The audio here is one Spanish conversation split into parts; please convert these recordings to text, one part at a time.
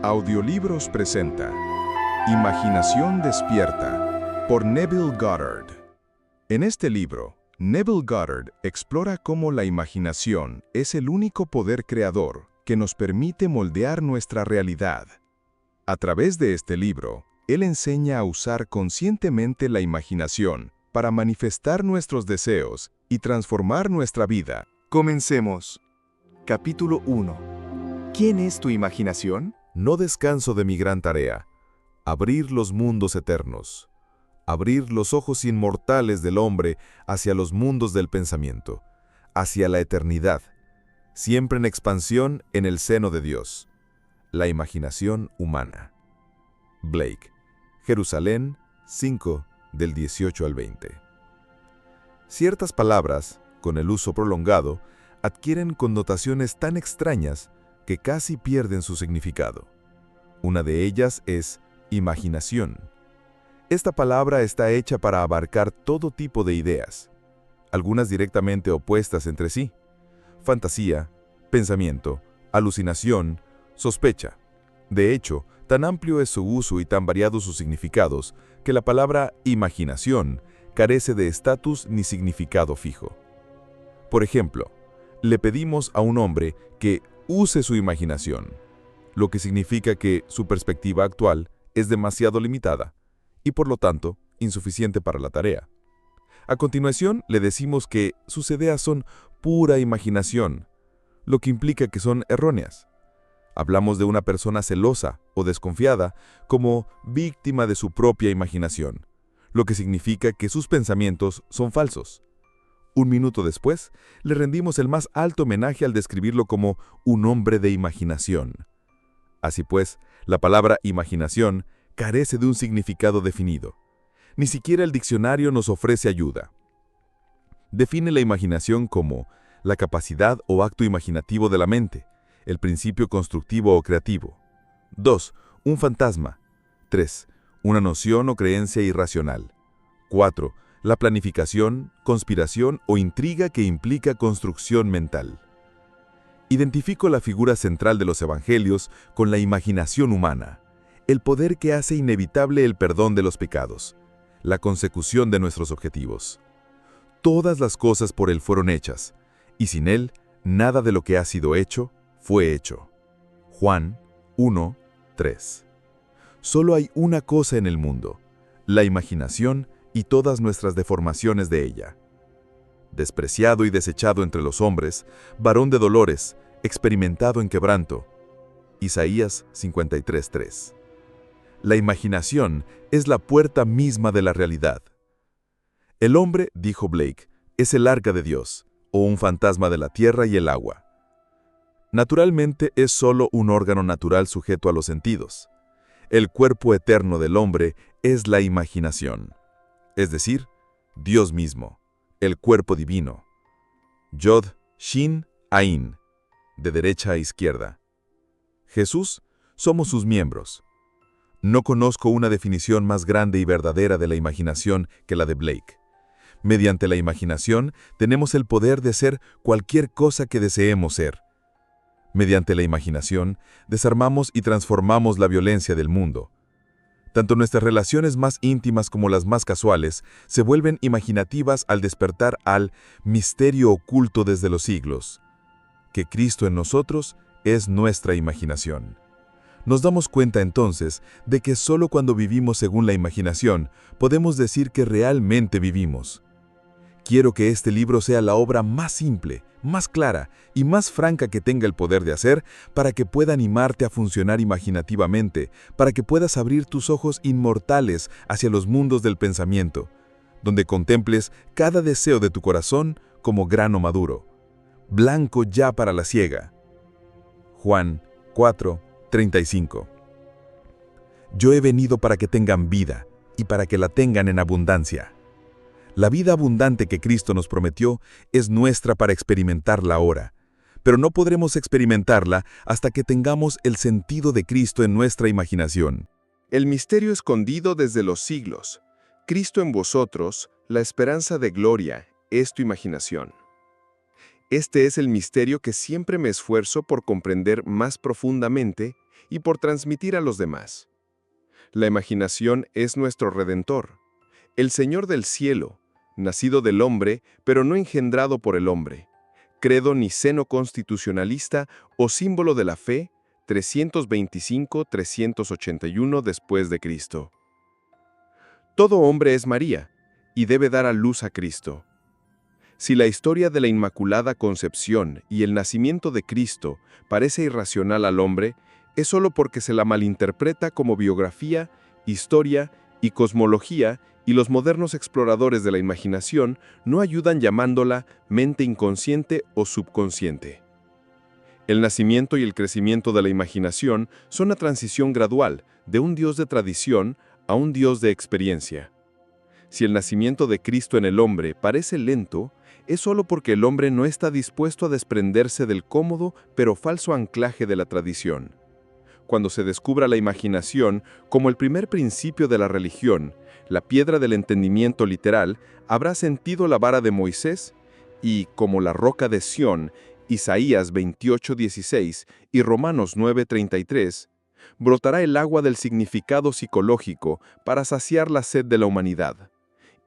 Audiolibros presenta Imaginación despierta, por Neville Goddard. En este libro, Neville Goddard explora cómo la imaginación es el único poder creador que nos permite moldear nuestra realidad. A través de este libro, él enseña a usar conscientemente la imaginación para manifestar nuestros deseos y transformar nuestra vida. Comencemos. Capítulo 1. ¿Quién es tu imaginación? No descanso de mi gran tarea, abrir los mundos eternos, abrir los ojos inmortales del hombre hacia los mundos del pensamiento, hacia la eternidad, siempre en expansión en el seno de Dios. La imaginación humana. Blake, Jerusalén, 5, del 18 al 20. Ciertas palabras, con el uso prolongado, adquieren connotaciones tan extrañas que casi pierden su significado. Una de ellas es imaginación. Esta palabra está hecha para abarcar todo tipo de ideas, algunas directamente opuestas entre sí: fantasía, pensamiento, alucinación, sospecha. De hecho, tan amplio es su uso y tan variados sus significados que la palabra imaginación carece de estatus ni significado fijo. Por ejemplo, le pedimos a un hombre que use su imaginación, lo que significa que su perspectiva actual es demasiado limitada y, por lo tanto, insuficiente para la tarea. A continuación, le decimos que sus ideas son pura imaginación, lo que implica que son erróneas. Hablamos de una persona celosa o desconfiada como víctima de su propia imaginación, lo que significa que sus pensamientos son falsos. Un minuto después, le rendimos el más alto homenaje al describirlo como un hombre de imaginación. Así pues, la palabra imaginación carece de un significado definido. Ni siquiera el diccionario nos ofrece ayuda. Define la imaginación como la capacidad o acto imaginativo de la mente, el principio constructivo o creativo. 2. Un fantasma. 3. Una noción o creencia irracional. 4. La planificación, conspiración o intriga que implica construcción mental. Identifico la figura central de los evangelios con la imaginación humana, el poder que hace inevitable el perdón de los pecados, la consecución de nuestros objetivos. Todas las cosas por Él fueron hechas, y sin Él, nada de lo que ha sido hecho, fue hecho. Juan 1, 3. Solo hay una cosa en el mundo: la imaginación y todas nuestras deformaciones de ella. Despreciado y desechado entre los hombres, varón de dolores, experimentado en quebranto. Isaías 53:3. La imaginación es la puerta misma de la realidad. El hombre, dijo Blake, es el arca de Dios, o un fantasma de la tierra y el agua. Naturalmente es solo un órgano natural sujeto a los sentidos. El cuerpo eterno del hombre es la imaginación, es decir, Dios mismo, el cuerpo divino. Yod, Shin, Ain, de derecha a izquierda. Jesús, somos sus miembros. No conozco una definición más grande y verdadera de la imaginación que la de Blake. Mediante la imaginación tenemos el poder de ser cualquier cosa que deseemos ser. Mediante la imaginación desarmamos y transformamos la violencia del mundo. Tanto nuestras relaciones más íntimas como las más casuales se vuelven imaginativas al despertar al misterio oculto desde los siglos, que Cristo en nosotros es nuestra imaginación. Nos damos cuenta entonces de que solo cuando vivimos según la imaginación podemos decir que realmente vivimos. Quiero que este libro sea la obra más simple, más clara y más franca que tenga el poder de hacer, para que pueda animarte a funcionar imaginativamente, para que puedas abrir tus ojos inmortales hacia los mundos del pensamiento, donde contemples cada deseo de tu corazón como grano maduro, blanco ya para la siega. Juan 4:35. Yo he venido para que tengan vida y para que la tengan en abundancia. La vida abundante que Cristo nos prometió es nuestra para experimentarla ahora, pero no podremos experimentarla hasta que tengamos el sentido de Cristo en nuestra imaginación. El misterio escondido desde los siglos. Cristo en vosotros, la esperanza de gloria, es tu imaginación. Este es el misterio que siempre me esfuerzo por comprender más profundamente y por transmitir a los demás. La imaginación es nuestro Redentor, el Señor del cielo, nacido del hombre, pero no engendrado por el hombre. Credo niceno-constitucionalista o símbolo de la fe, 325-381 después de Cristo. Todo hombre es María, y debe dar a luz a Cristo. Si la historia de la Inmaculada Concepción y el nacimiento de Cristo parece irracional al hombre, es solo porque se la malinterpreta como biografía, historia y cosmología, y los modernos exploradores de la imaginación no ayudan llamándola mente inconsciente o subconsciente. El nacimiento y el crecimiento de la imaginación son una transición gradual de un Dios de tradición a un Dios de experiencia. Si el nacimiento de Cristo en el hombre parece lento, es solo porque el hombre no está dispuesto a desprenderse del cómodo pero falso anclaje de la tradición. Cuando se descubra la imaginación como el primer principio de la religión, la piedra del entendimiento literal habrá sentido la vara de Moisés y, como la roca de Sión, Isaías 28:16 y Romanos 9:33, brotará el agua del significado psicológico para saciar la sed de la humanidad.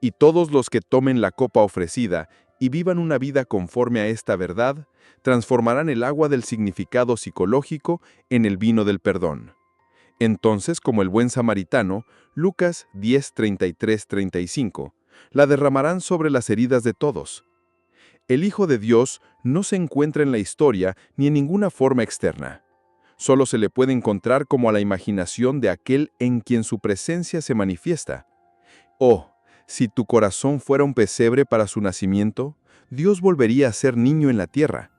Y todos los que tomen la copa ofrecida y vivan una vida conforme a esta verdad, transformarán el agua del significado psicológico en el vino del perdón. Entonces, como el buen samaritano, Lucas 10:33-35, la derramarán sobre las heridas de todos. El Hijo de Dios no se encuentra en la historia ni en ninguna forma externa. Solo se le puede encontrar como a la imaginación de aquel en quien su presencia se manifiesta. Oh, si tu corazón fuera un pesebre para su nacimiento, Dios volvería a ser niño en la tierra.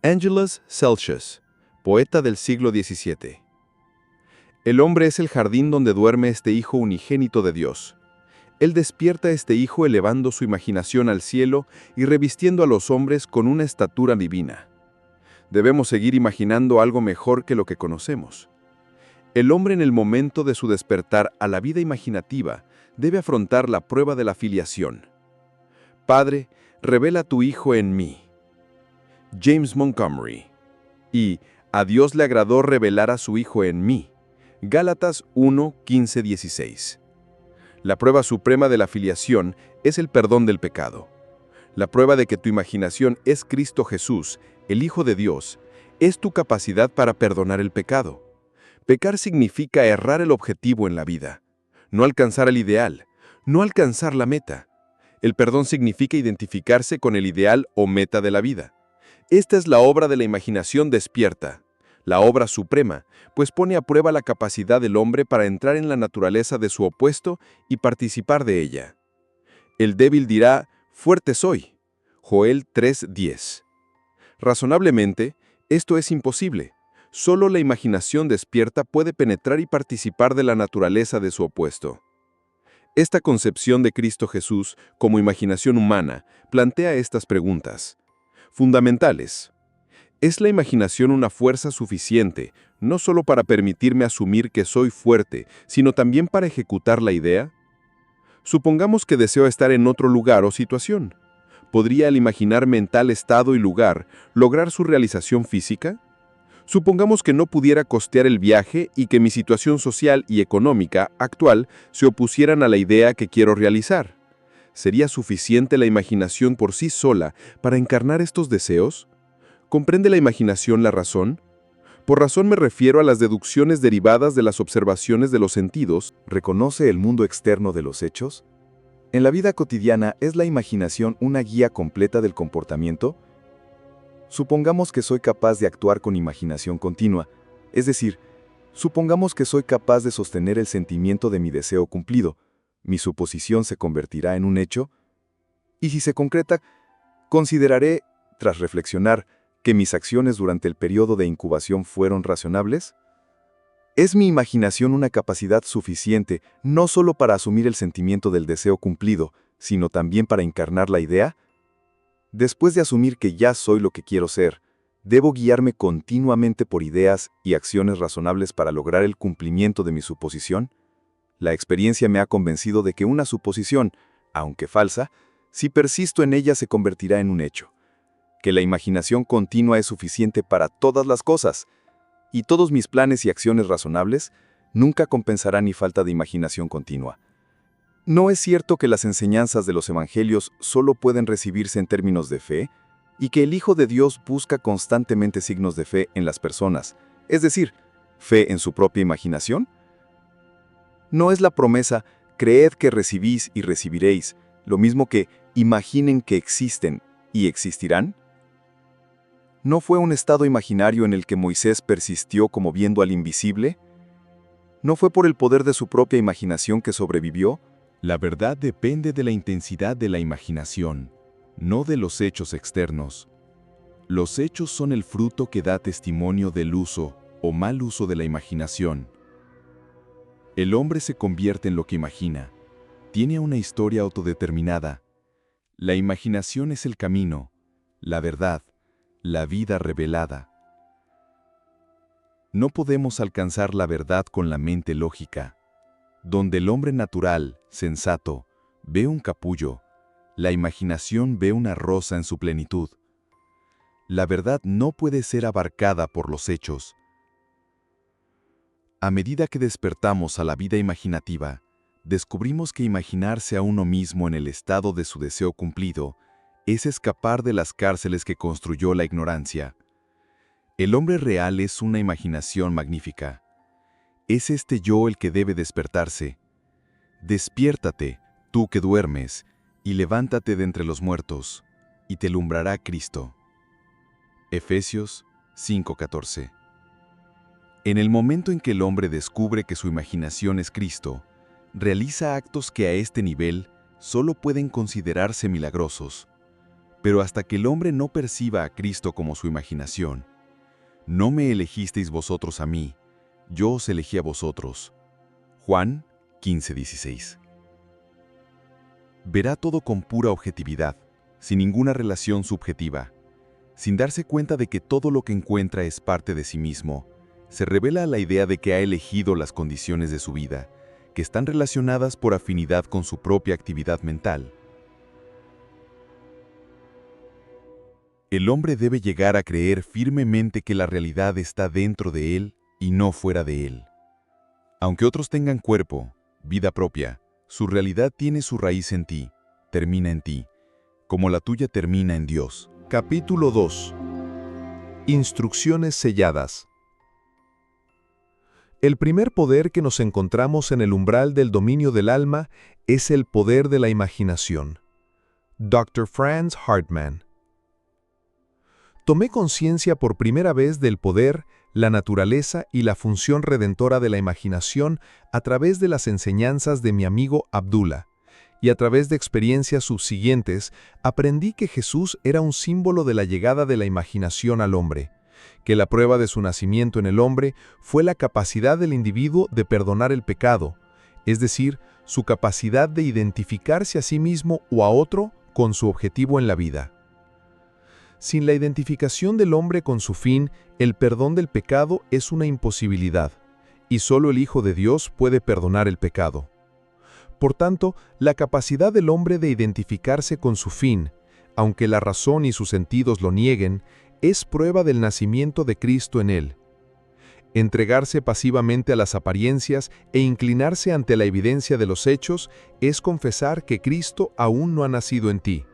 Angelus Celsius, poeta del siglo XVII. El hombre es el jardín donde duerme este Hijo unigénito de Dios. Él despierta a este Hijo elevando su imaginación al cielo y revistiendo a los hombres con una estatura divina. Debemos seguir imaginando algo mejor que lo que conocemos. El hombre en el momento de su despertar a la vida imaginativa debe afrontar la prueba de la filiación. Padre, revela a tu Hijo en mí. James Montgomery. Y a Dios le agradó revelar a su Hijo en mí. Gálatas 1:15-16. La prueba suprema de la filiación es el perdón del pecado. La prueba de que tu imaginación es Cristo Jesús, el Hijo de Dios, es tu capacidad para perdonar el pecado. Pecar significa errar el objetivo en la vida, no alcanzar el ideal, no alcanzar la meta. El perdón significa identificarse con el ideal o meta de la vida. Esta es la obra de la imaginación despierta, la obra suprema, pues pone a prueba la capacidad del hombre para entrar en la naturaleza de su opuesto y participar de ella. El débil dirá, fuerte soy. Joel 3:10. Razonablemente, esto es imposible. Solo la imaginación despierta puede penetrar y participar de la naturaleza de su opuesto. Esta concepción de Cristo Jesús como imaginación humana plantea estas preguntas. Fundamentales. ¿Es la imaginación una fuerza suficiente, no solo para permitirme asumir que soy fuerte, sino también para ejecutar la idea? Supongamos que deseo estar en otro lugar o situación. ¿Podría el imaginarme en tal estado y lugar lograr su realización física? Supongamos que no pudiera costear el viaje y que mi situación social y económica actual se opusieran a la idea que quiero realizar. ¿Sería suficiente la imaginación por sí sola para encarnar estos deseos? ¿Comprende la imaginación la razón? Por razón me refiero a las deducciones derivadas de las observaciones de los sentidos. ¿Reconoce el mundo externo de los hechos? En la vida cotidiana, ¿es la imaginación una guía completa del comportamiento? Supongamos que soy capaz de actuar con imaginación continua, es decir, supongamos que soy capaz de sostener el sentimiento de mi deseo cumplido. ¿Mi suposición se convertirá en un hecho? Y si se concreta, consideraré, tras reflexionar, que mis acciones durante el periodo de incubación fueron razonables. ¿Es mi imaginación una capacidad suficiente no solo para asumir el sentimiento del deseo cumplido, sino también para encarnar la idea? Después de asumir que ya soy lo que quiero ser, ¿debo guiarme continuamente por ideas y acciones razonables para lograr el cumplimiento de mi suposición? La experiencia me ha convencido de que una suposición, aunque falsa, si persisto en ella se convertirá en un hecho. Que la imaginación continua es suficiente para todas las cosas. y todos mis planes y acciones razonables nunca compensarán mi falta de imaginación continua. ¿No es cierto que las enseñanzas de los evangelios solo pueden recibirse en términos de fe, y que el Hijo de Dios busca constantemente signos de fe en las personas, es decir, fe en su propia imaginación? ¿No es la promesa, creed que recibís y recibiréis, lo mismo que imaginen que existen y existirán? ¿No fue un estado imaginario en el que Moisés persistió como viendo al invisible? ¿No fue por el poder de su propia imaginación que sobrevivió? La verdad depende de la intensidad de la imaginación, no de los hechos externos. Los hechos son el fruto que da testimonio del uso o mal uso de la imaginación. El hombre se convierte en lo que imagina. Tiene una historia autodeterminada. La imaginación es el camino, la verdad, la vida revelada. No podemos alcanzar la verdad con la mente lógica. Donde el hombre natural, sensato, ve un capullo, la imaginación ve una rosa en su plenitud. La verdad no puede ser abarcada por los hechos. A medida que despertamos a la vida imaginativa, descubrimos que imaginarse a uno mismo en el estado de su deseo cumplido es escapar de las cárceles que construyó la ignorancia. El hombre real es una imaginación magnífica. Es este yo el que debe despertarse. Despiértate, tú que duermes, y levántate de entre los muertos, y te alumbrará Cristo. Efesios 5:14. En el momento en que el hombre descubre que su imaginación es Cristo, realiza actos que a este nivel solo pueden considerarse milagrosos. Pero hasta que el hombre no perciba a Cristo como su imaginación, no me elegisteis vosotros a mí, yo os elegí a vosotros. Juan 15:16. Verá todo con pura objetividad, sin ninguna relación subjetiva. Sin darse cuenta de que todo lo que encuentra es parte de sí mismo, se revela la idea de que ha elegido las condiciones de su vida, que están relacionadas por afinidad con su propia actividad mental. El hombre debe llegar a creer firmemente que la realidad está dentro de él y no fuera de él. Aunque otros tengan cuerpo, vida propia, su realidad tiene su raíz en ti, termina en ti, como la tuya termina en Dios. Capítulo 2. Instrucciones selladas. El primer poder que nos encontramos en el umbral del dominio del alma es el poder de la imaginación. Dr. Franz Hartmann. Tomé conciencia por primera vez del poder, la naturaleza y la función redentora de la imaginación a través de las enseñanzas de mi amigo Abdullah, y a través de experiencias subsiguientes aprendí que Jesús era un símbolo de la llegada de la imaginación al hombre, que la prueba de su nacimiento en el hombre fue la capacidad del individuo de perdonar el pecado, es decir, su capacidad de identificarse a sí mismo o a otro con su objetivo en la vida. Sin la identificación del hombre con su fin, el perdón del pecado es una imposibilidad, y solo el Hijo de Dios puede perdonar el pecado. Por tanto, la capacidad del hombre de identificarse con su fin, aunque la razón y sus sentidos lo nieguen, es prueba del nacimiento de Cristo en él. Entregarse pasivamente a las apariencias e inclinarse ante la evidencia de los hechos es confesar que Cristo aún no ha nacido en ti.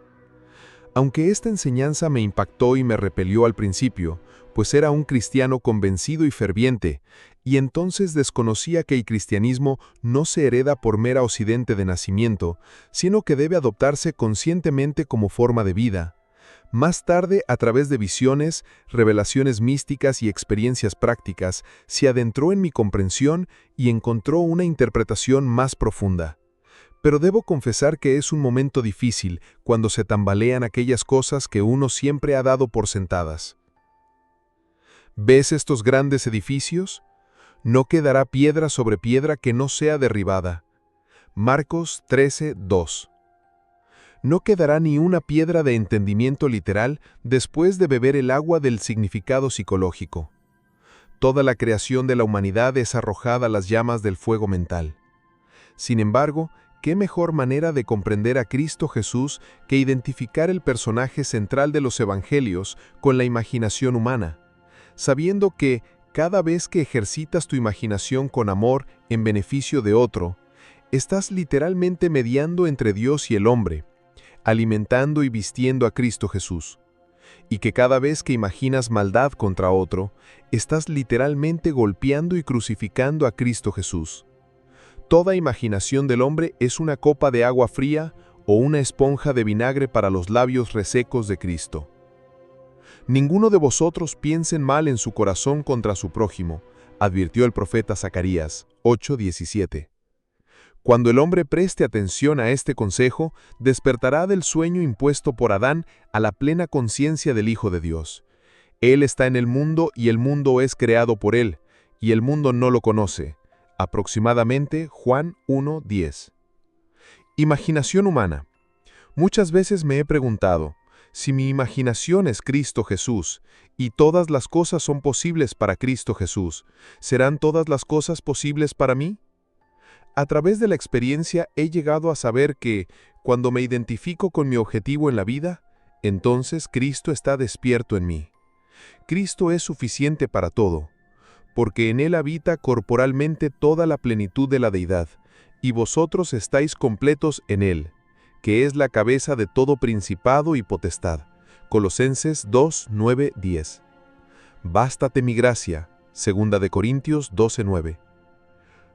Aunque esta enseñanza me impactó y me repelió al principio, pues era un cristiano convencido y ferviente, y entonces desconocía que el cristianismo no se hereda por mera occidente de nacimiento, sino que debe adoptarse conscientemente como forma de vida. Más tarde, a través de visiones, revelaciones místicas y experiencias prácticas, se adentró en mi comprensión y encontró una interpretación más profunda. Pero debo confesar que es un momento difícil cuando se tambalean aquellas cosas que uno siempre ha dado por sentadas. ¿Ves estos grandes edificios? No quedará piedra sobre piedra que no sea derribada. Marcos 13:2. No quedará ni una piedra de entendimiento literal después de beber el agua del significado psicológico. Toda la creación de la humanidad es arrojada a las llamas del fuego mental. Sin embargo, ¿qué mejor manera de comprender a Cristo Jesús que identificar el personaje central de los evangelios con la imaginación humana, sabiendo que cada vez que ejercitas tu imaginación con amor en beneficio de otro, estás literalmente mediando entre Dios y el hombre, alimentando y vistiendo a Cristo Jesús. Y que cada vez que imaginas maldad contra otro, estás literalmente golpeando y crucificando a Cristo Jesús. Toda imaginación del hombre es una copa de agua fría o una esponja de vinagre para los labios resecos de Cristo. Ninguno de vosotros piensen mal en su corazón contra su prójimo, advirtió el profeta Zacarías 8:17. Cuando el hombre preste atención a este consejo, despertará del sueño impuesto por Adán a la plena conciencia del Hijo de Dios. Él está en el mundo y el mundo es creado por él, y el mundo no lo conoce. Aproximadamente Juan 1:10. Imaginación humana. Muchas veces me he preguntado, si mi imaginación es Cristo Jesús, y todas las cosas son posibles para Cristo Jesús, ¿serán todas las cosas posibles para mí? A través de la experiencia he llegado a saber que, cuando me identifico con mi objetivo en la vida, entonces Cristo está despierto en mí. Cristo es suficiente para todo, porque en Él habita corporalmente toda la plenitud de la deidad, y vosotros estáis completos en Él, que es la cabeza de todo principado y potestad. Colosenses 2:9-10. Bástate mi gracia. 2 Corintios 12:9.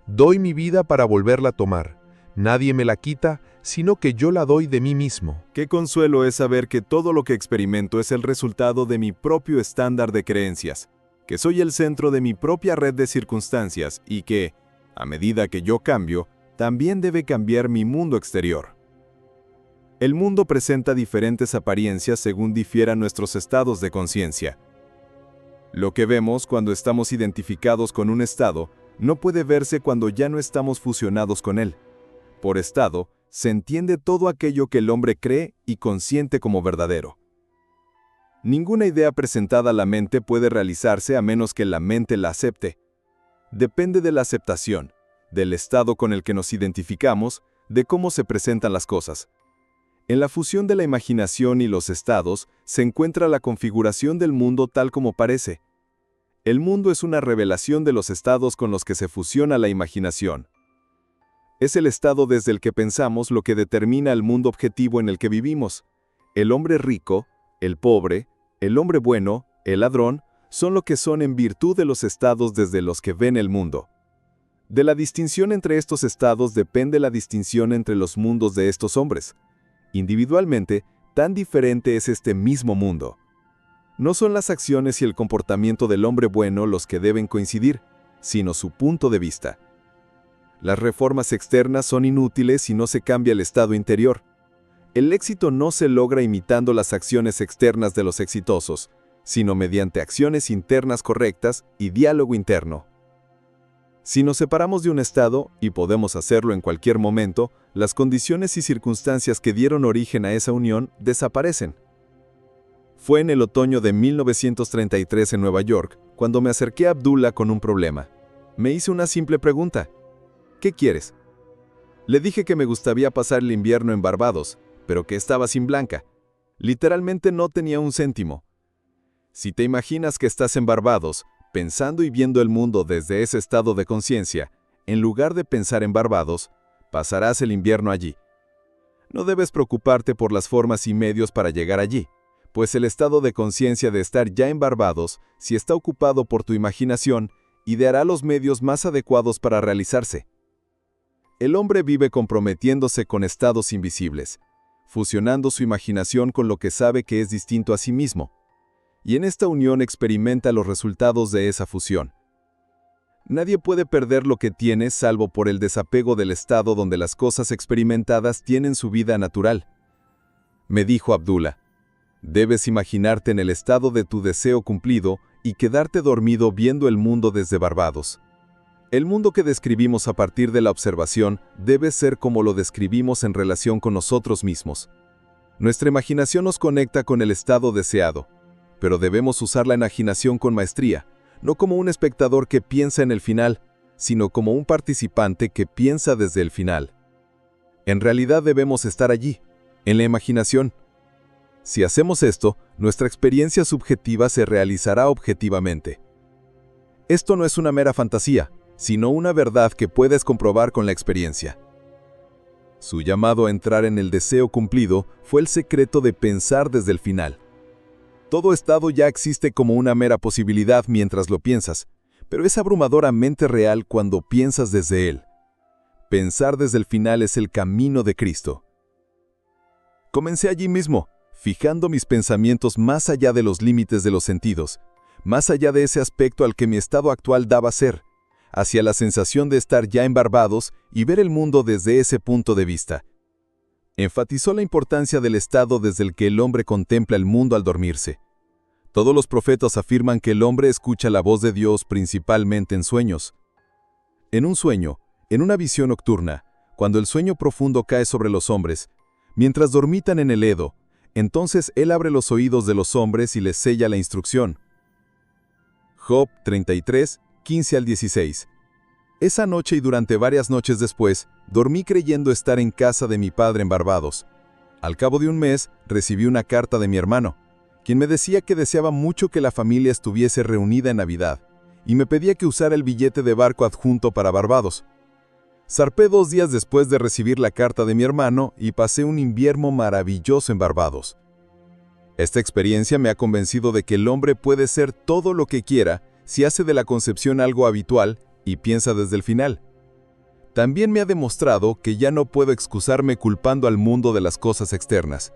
Doy mi vida para volverla a tomar. Nadie me la quita, sino que yo la doy de mí mismo. Qué consuelo es saber que todo lo que experimento es el resultado de mi propio estándar de creencias, que soy el centro de mi propia red de circunstancias y que, a medida que yo cambio, también debe cambiar mi mundo exterior. El mundo presenta diferentes apariencias según difieran nuestros estados de conciencia. Lo que vemos cuando estamos identificados con un estado no puede verse cuando ya no estamos fusionados con él. Por estado, se entiende todo aquello que el hombre cree y consiente como verdadero. Ninguna idea presentada a la mente puede realizarse a menos que la mente la acepte. Depende de la aceptación, del estado con el que nos identificamos, de cómo se presentan las cosas. En la fusión de la imaginación y los estados se encuentra la configuración del mundo tal como parece. El mundo es una revelación de los estados con los que se fusiona la imaginación. Es el estado desde el que pensamos lo que determina el mundo objetivo en el que vivimos. El hombre rico, el pobre, el hombre bueno, el ladrón, son lo que son en virtud de los estados desde los que ven el mundo. De la distinción entre estos estados depende la distinción entre los mundos de estos hombres. Individualmente, tan diferente es este mismo mundo. No son las acciones y el comportamiento del hombre bueno los que deben coincidir, sino su punto de vista. Las reformas externas son inútiles si no se cambia el estado interior. El éxito no se logra imitando las acciones externas de los exitosos, sino mediante acciones internas correctas y diálogo interno. Si nos separamos de un estado, y podemos hacerlo en cualquier momento, las condiciones y circunstancias que dieron origen a esa unión desaparecen. Fue en el otoño de 1933 en Nueva York, cuando me acerqué a Abdullah con un problema. Me hice una simple pregunta. ¿Qué quieres? Le dije que me gustaría pasar el invierno en Barbados, pero que estaba sin Blanca. Literalmente no tenía un céntimo. Si te imaginas que estás en Barbados, pensando y viendo el mundo desde ese estado de conciencia, en lugar de pensar en Barbados, pasarás el invierno allí. No debes preocuparte por las formas y medios para llegar allí, pues el estado de conciencia de estar ya en Barbados, si está ocupado por tu imaginación, ideará los medios más adecuados para realizarse. El hombre vive comprometiéndose con estados invisibles, fusionando su imaginación con lo que sabe que es distinto a sí mismo, y en esta unión experimenta los resultados de esa fusión. Nadie puede perder lo que tiene salvo por el desapego del estado donde las cosas experimentadas tienen su vida natural. Me dijo Abdullah, debes imaginarte en el estado de tu deseo cumplido y quedarte dormido viendo el mundo desde Barbados. El mundo que describimos a partir de la observación debe ser como lo describimos en relación con nosotros mismos. Nuestra imaginación nos conecta con el estado deseado, pero debemos usar la imaginación con maestría, no como un espectador que piensa en el final, sino como un participante que piensa desde el final. En realidad debemos estar allí, en la imaginación. Si hacemos esto, nuestra experiencia subjetiva se realizará objetivamente. Esto no es una mera fantasía, sino una verdad que puedes comprobar con la experiencia. Su llamado a entrar en el deseo cumplido fue el secreto de pensar desde el final. Todo estado ya existe como una mera posibilidad mientras lo piensas, pero es abrumadoramente real cuando piensas desde él. Pensar desde el final es el camino de Cristo. Comencé allí mismo, fijando mis pensamientos más allá de los límites de los sentidos, más allá de ese aspecto al que mi estado actual daba ser, hacia la sensación de estar ya en Barbados y ver el mundo desde ese punto de vista. Enfatizó la importancia del estado desde el que el hombre contempla el mundo al dormirse. Todos los profetas afirman que el hombre escucha la voz de Dios principalmente en sueños. En un sueño, en una visión nocturna, cuando el sueño profundo cae sobre los hombres, mientras dormitan en el Edo, entonces Él abre los oídos de los hombres y les sella la instrucción. Job 33, 15 al 16. Esa noche y durante varias noches después, dormí creyendo estar en casa de mi padre en Barbados. Al cabo de un mes, recibí una carta de mi hermano, quien me decía que deseaba mucho que la familia estuviese reunida en Navidad, y me pedía que usara el billete de barco adjunto para Barbados. Zarpé 2 días después de recibir la carta de mi hermano y pasé un invierno maravilloso en Barbados. Esta experiencia me ha convencido de que el hombre puede ser todo lo que quiera si hace de la concepción algo habitual y piensa desde el final. También me ha demostrado que ya no puedo excusarme culpando al mundo de las cosas externas,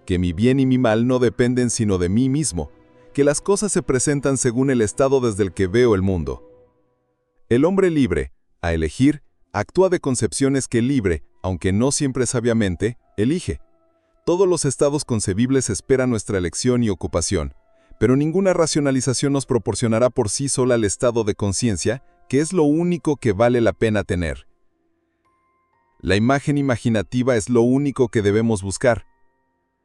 que mi bien y mi mal no dependen sino de mí mismo, que las cosas se presentan según el estado desde el que veo el mundo. El hombre libre, a elegir, actúa de concepciones que libre, aunque no siempre sabiamente, elige. Todos los estados concebibles esperan nuestra elección y ocupación, pero ninguna racionalización nos proporcionará por sí sola el estado de conciencia, que es lo único que vale la pena tener. La imagen imaginativa es lo único que debemos buscar.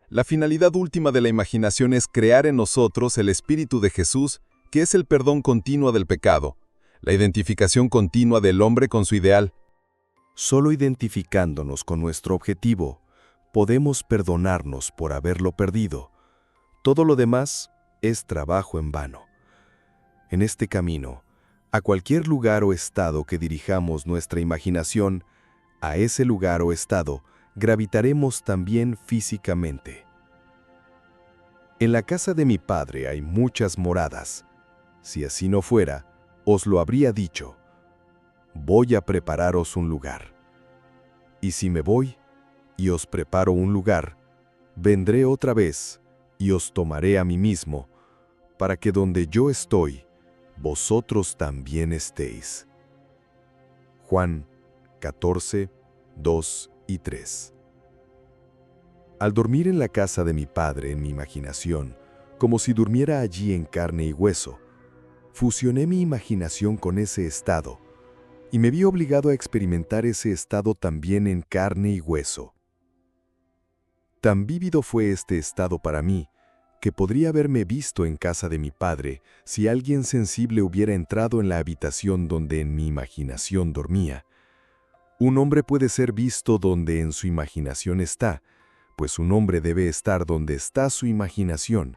La finalidad última de la imaginación es crear en nosotros el espíritu de Jesús, que es el perdón continuo del pecado, la identificación continua del hombre con su ideal. Solo identificándonos con nuestro objetivo, podemos perdonarnos por haberlo perdido. Todo lo demás es trabajo en vano. En este camino, a cualquier lugar o estado que dirijamos nuestra imaginación, a ese lugar o estado gravitaremos también físicamente. En la casa de mi padre hay muchas moradas. Si así no fuera, os lo habría dicho. Voy a prepararos un lugar. Y si me voy, y os preparo un lugar, vendré otra vez, y os tomaré a mí mismo, para que donde yo estoy, vosotros también estéis. Juan 14, 2 y 3. Al dormir en la casa de mi padre en mi imaginación, como si durmiera allí en carne y hueso, fusioné mi imaginación con ese estado, y me vi obligado a experimentar ese estado también en carne y hueso. Tan vívido fue este estado para mí, que podría haberme visto en casa de mi padre si alguien sensible hubiera entrado en la habitación donde en mi imaginación dormía. Un hombre puede ser visto donde en su imaginación está, pues un hombre debe estar donde está su imaginación,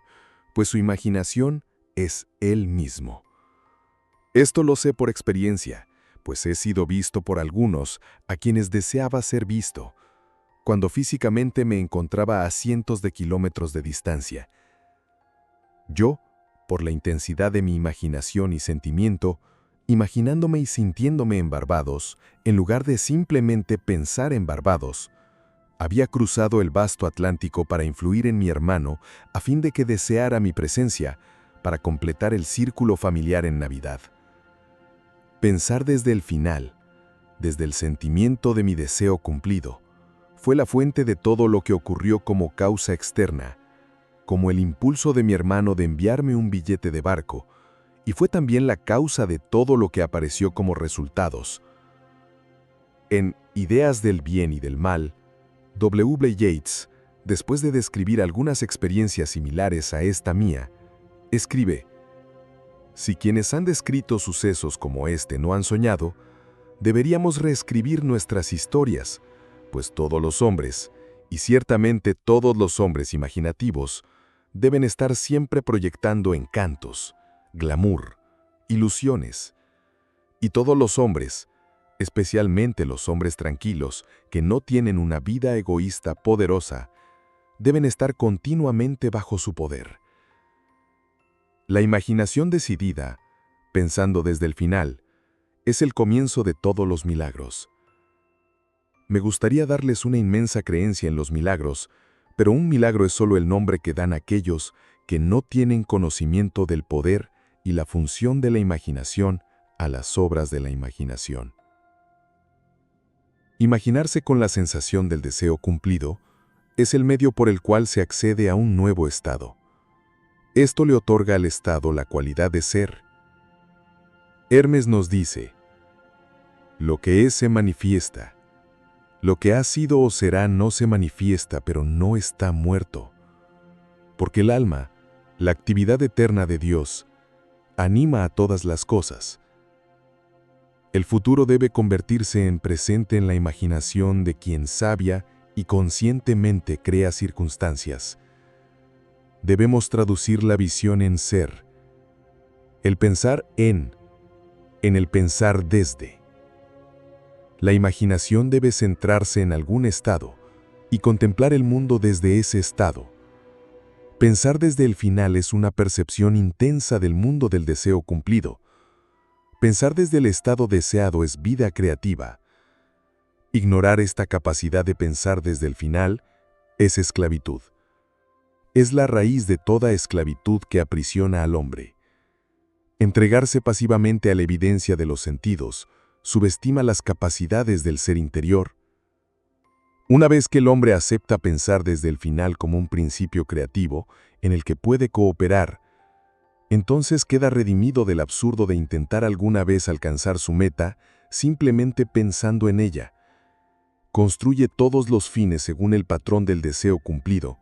pues su imaginación es él mismo. Esto lo sé por experiencia, pues he sido visto por algunos a quienes deseaba ser visto, cuando físicamente me encontraba a cientos de kilómetros de distancia. Yo, por la intensidad de mi imaginación y sentimiento, imaginándome y sintiéndome en Barbados, en lugar de simplemente pensar en Barbados, había cruzado el vasto Atlántico para influir en mi hermano a fin de que deseara mi presencia para completar el círculo familiar en Navidad. Pensar desde el final, desde el sentimiento de mi deseo cumplido, fue la fuente de todo lo que ocurrió como causa externa, como el impulso de mi hermano de enviarme un billete de barco, y fue también la causa de todo lo que apareció como resultados. En Ideas del bien y del mal, W. Yeats, después de describir algunas experiencias similares a esta mía, escribe: si quienes han descrito sucesos como este no han soñado, deberíamos reescribir nuestras historias, pues todos los hombres, y ciertamente todos los hombres imaginativos, deben estar siempre proyectando encantos, glamour ilusiones. Y todos los hombres, especialmente los hombres tranquilos, que no tienen una vida egoísta poderosa, deben estar continuamente bajo su poder. La imaginación decidida, pensando desde el final, es el comienzo de todos los milagros. Me gustaría darles una inmensa creencia en los milagros, pero un milagro es solo el nombre que dan aquellos que no tienen conocimiento del poder y la función de la imaginación a las obras de la imaginación. Imaginarse con la sensación del deseo cumplido es el medio por el cual se accede a un nuevo estado. Esto le otorga al estado la cualidad de ser. Hermes nos dice: lo que es se manifiesta. Lo que ha sido o será no se manifiesta, pero no está muerto. Porque el alma, la actividad eterna de Dios, anima a todas las cosas. El futuro debe convertirse en presente en la imaginación de quien sabia y conscientemente crea circunstancias. Debemos traducir la visión en ser. El pensar en el pensar desde. La imaginación debe centrarse en algún estado y contemplar el mundo desde ese estado. Pensar desde el final es una percepción intensa del mundo del deseo cumplido. Pensar desde el estado deseado es vida creativa. Ignorar esta capacidad de pensar desde el final es esclavitud. Es la raíz de toda esclavitud que aprisiona al hombre. Entregarse pasivamente a la evidencia de los sentidos subestima las capacidades del ser interior. Una vez que el hombre acepta pensar desde el final como un principio creativo en el que puede cooperar, entonces queda redimido del absurdo de intentar alguna vez alcanzar su meta simplemente pensando en ella. Construye todos los fines según el patrón del deseo cumplido.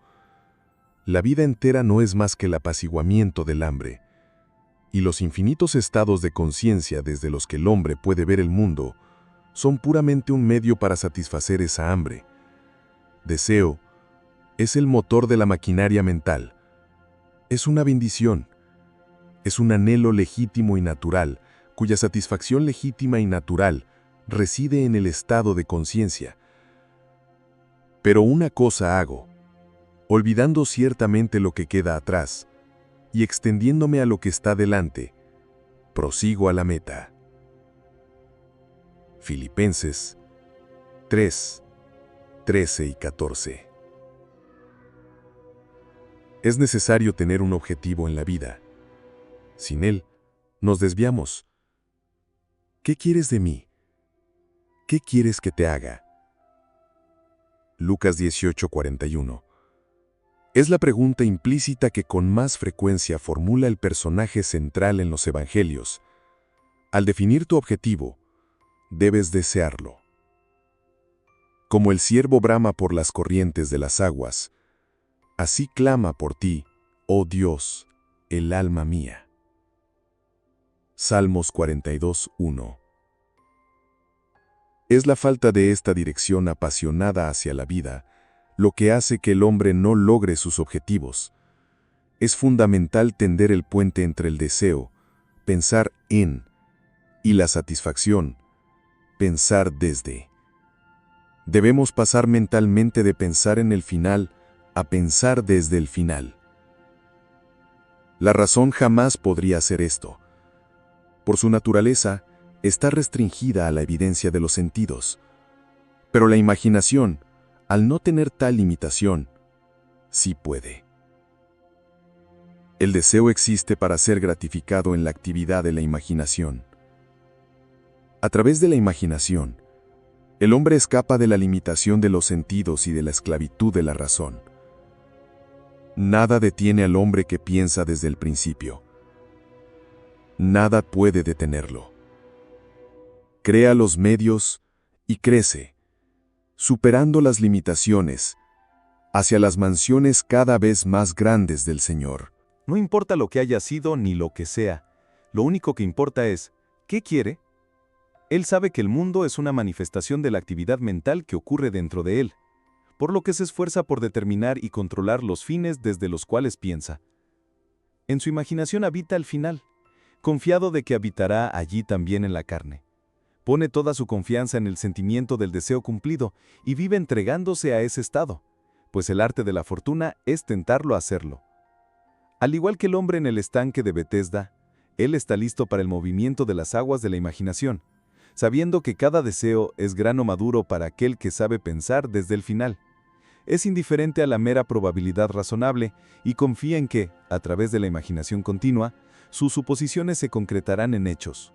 La vida entera no es más que el apaciguamiento del hambre, y los infinitos estados de conciencia desde los que el hombre puede ver el mundo son puramente un medio para satisfacer esa hambre. Deseo es el motor de la maquinaria mental. Es una bendición. Es un anhelo legítimo y natural, cuya satisfacción legítima y natural reside en el estado de conciencia. Pero una cosa hago, olvidando ciertamente lo que queda atrás, y extendiéndome a lo que está delante, prosigo a la meta. Filipenses 3, 13 y 14. Es necesario tener un objetivo en la vida. Sin él, nos desviamos. ¿Qué quieres de mí? ¿Qué quieres que te haga? Lucas 18:41. Es la pregunta implícita que con más frecuencia formula el personaje central en los evangelios. Al definir tu objetivo, debes desearlo. Como el ciervo brama por las corrientes de las aguas, así clama por ti, oh Dios, el alma mía. Salmos 42:1. Es la falta de esta dirección apasionada hacia la vida lo que hace que el hombre no logre sus objetivos. Es fundamental tender el puente entre el deseo, pensar en, y la satisfacción, pensar desde. Debemos pasar mentalmente de pensar en el final a pensar desde el final. La razón jamás podría hacer esto. Por su naturaleza, está restringida a la evidencia de los sentidos. Pero la imaginación, al no tener tal limitación, sí puede. El deseo existe para ser gratificado en la actividad de la imaginación. A través de la imaginación, el hombre escapa de la limitación de los sentidos y de la esclavitud de la razón. Nada detiene al hombre que piensa desde el principio. Nada puede detenerlo. Crea los medios y crece, superando las limitaciones, hacia las mansiones cada vez más grandes del Señor. No importa lo que haya sido ni lo que sea, lo único que importa es, ¿qué quiere? Él sabe que el mundo es una manifestación de la actividad mental que ocurre dentro de él, por lo que se esfuerza por determinar y controlar los fines desde los cuales piensa. En su imaginación habita el final, confiado de que habitará allí también en la carne. Pone toda su confianza en el sentimiento del deseo cumplido y vive entregándose a ese estado, pues el arte de la fortuna es tentarlo a hacerlo. Al igual que el hombre en el estanque de Betesda, él está listo para el movimiento de las aguas de la imaginación, sabiendo que cada deseo es grano maduro para aquel que sabe pensar desde el final. Es indiferente a la mera probabilidad razonable y confía en que, a través de la imaginación continua, sus suposiciones se concretarán en hechos.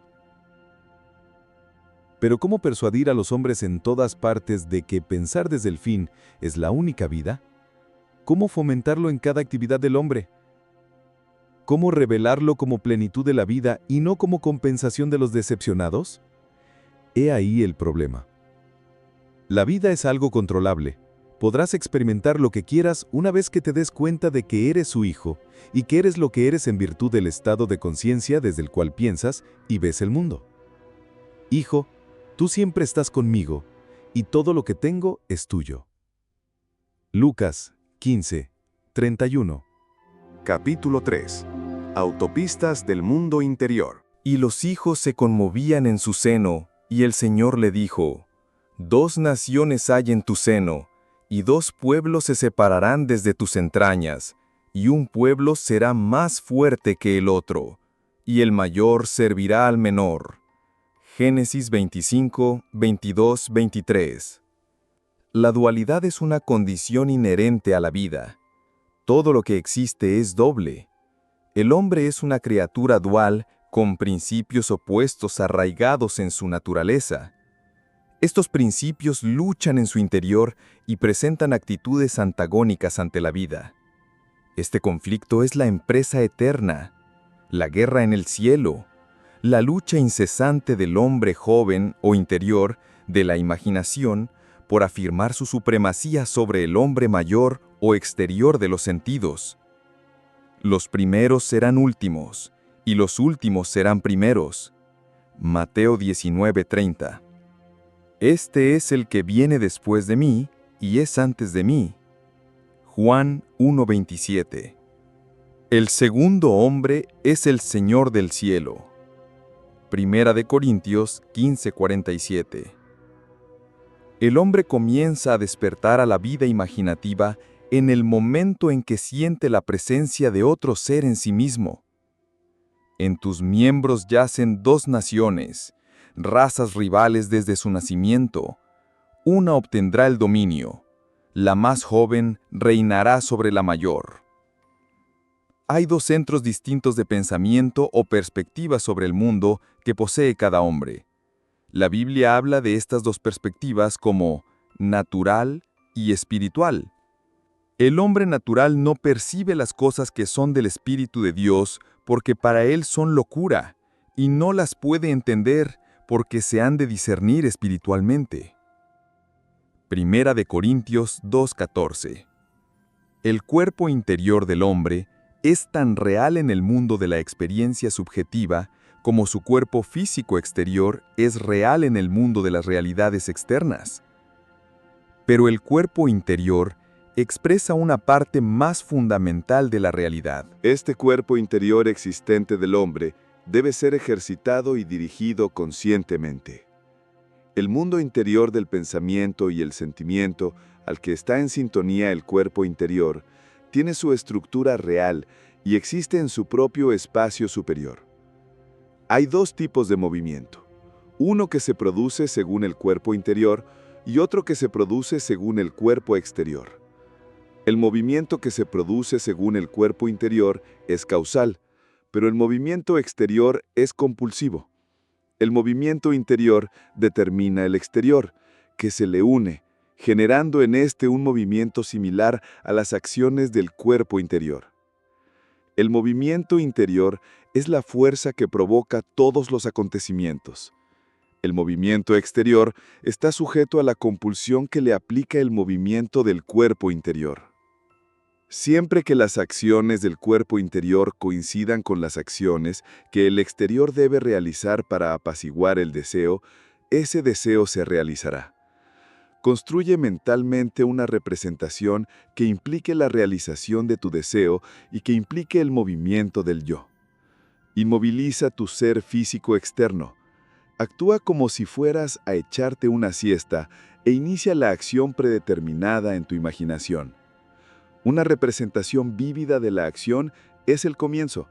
Pero ¿cómo persuadir a los hombres en todas partes de que pensar desde el fin es la única vida? ¿Cómo fomentarlo en cada actividad del hombre? ¿Cómo revelarlo como plenitud de la vida y no como compensación de los decepcionados? He ahí el problema. La vida es algo controlable. Podrás experimentar lo que quieras una vez que te des cuenta de que eres su hijo y que eres lo que eres en virtud del estado de conciencia desde el cual piensas y ves el mundo. Hijo, tú siempre estás conmigo y todo lo que tengo es tuyo. Lucas 15, 31. Capítulo 3. Autopistas del mundo interior. Y los hijos se conmovían en su seno, y el Señor le dijo: 2 naciones hay en tu seno, y 2 pueblos se separarán desde tus entrañas, y un pueblo será más fuerte que el otro, y el mayor servirá al menor. Génesis 25, 22, 23. La dualidad es una condición inherente a la vida. Todo lo que existe es doble. El hombre es una criatura dual con principios opuestos arraigados en su naturaleza. Estos principios luchan en su interior y presentan actitudes antagónicas ante la vida. Este conflicto es la empresa eterna, la guerra en el cielo, la lucha incesante del hombre joven o interior de la imaginación por afirmar su supremacía sobre el hombre mayor o exterior de los sentidos. Los primeros serán últimos, y los últimos serán primeros. Mateo 19:30. Este es el que viene después de mí, y es antes de mí. Juan 1:27. El segundo hombre es el Señor del cielo. Primera de Corintios 15:47. El hombre comienza a despertar a la vida imaginativa en el momento en que siente la presencia de otro ser en sí mismo. En tus miembros yacen 2 naciones, razas rivales desde su nacimiento. Una obtendrá el dominio, la más joven reinará sobre la mayor. Hay 2 centros distintos de pensamiento o perspectiva sobre el mundo que posee cada hombre. La Biblia habla de estas 2 perspectivas como natural y espiritual. El hombre natural no percibe las cosas que son del Espíritu de Dios porque para él son locura, y no las puede entender porque se han de discernir espiritualmente. Primera de Corintios 2:14. El cuerpo interior del hombre es tan real en el mundo de la experiencia subjetiva como su cuerpo físico exterior es real en el mundo de las realidades externas. Pero el cuerpo interior expresa una parte más fundamental de la realidad. Este cuerpo interior existente del hombre debe ser ejercitado y dirigido conscientemente. El mundo interior del pensamiento y el sentimiento, al que está en sintonía el cuerpo interior, tiene su estructura real y existe en su propio espacio superior. Hay 2 tipos de movimiento, uno que se produce según el cuerpo interior y otro que se produce según el cuerpo exterior. El movimiento que se produce según el cuerpo interior es causal, pero el movimiento exterior es compulsivo. El movimiento interior determina el exterior, que se le une, generando en este un movimiento similar a las acciones del cuerpo interior. El movimiento interior es la fuerza que provoca todos los acontecimientos. El movimiento exterior está sujeto a la compulsión que le aplica el movimiento del cuerpo interior. Siempre que las acciones del cuerpo interior coincidan con las acciones que el exterior debe realizar para apaciguar el deseo, ese deseo se realizará. Construye mentalmente una representación que implique la realización de tu deseo y que implique el movimiento del yo. Inmoviliza tu ser físico externo. Actúa como si fueras a echarte una siesta e inicia la acción predeterminada en tu imaginación. Una representación vívida de la acción es el comienzo.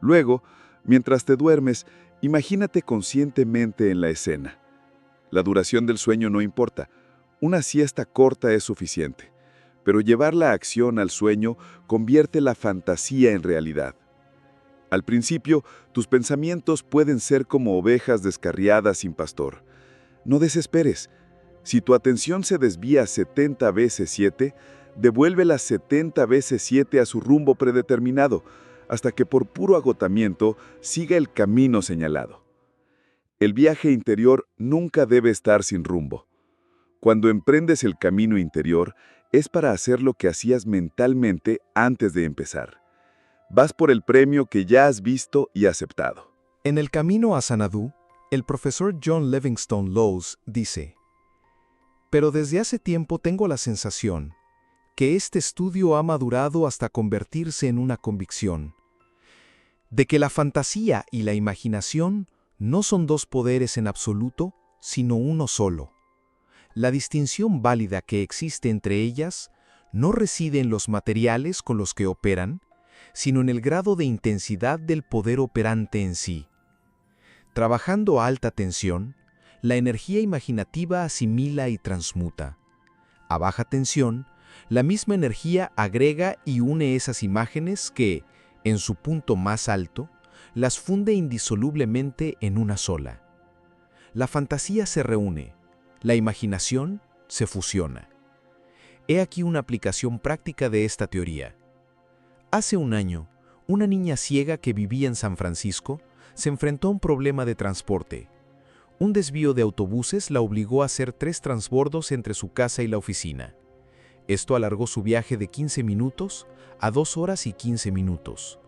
Luego, mientras te duermes, imagínate conscientemente en la escena. La duración del sueño no importa. Una siesta corta es suficiente. Pero llevar la acción al sueño convierte la fantasía en realidad. Al principio, tus pensamientos pueden ser como ovejas descarriadas sin pastor. No desesperes. Si tu atención se desvía 70 veces 7, devuélvela 70 veces 7 a su rumbo predeterminado, hasta que por puro agotamiento siga el camino señalado. El viaje interior nunca debe estar sin rumbo. Cuando emprendes el camino interior, es para hacer lo que hacías mentalmente antes de empezar. Vas por el premio que ya has visto y aceptado. En el camino a Sanadú, el profesor John Livingstone Lowes dice: «Pero desde hace tiempo tengo la sensación que este estudio ha madurado hasta convertirse en una convicción, de que la fantasía y la imaginación no son dos poderes en absoluto, sino uno solo. La distinción válida que existe entre ellas no reside en los materiales con los que operan, sino en el grado de intensidad del poder operante en sí. Trabajando a alta tensión, la energía imaginativa asimila y transmuta. A baja tensión, la misma energía agrega y une esas imágenes que, en su punto más alto, las funde indisolublemente en una sola. La fantasía se reúne, la imaginación se fusiona. He aquí una aplicación práctica de esta teoría. Hace un año, una niña ciega que vivía en San Francisco se enfrentó a un problema de transporte. Un desvío de autobuses la obligó a hacer 3 transbordos entre su casa y la oficina. Esto alargó su viaje de 15 minutos a 2 horas y 15 minutos.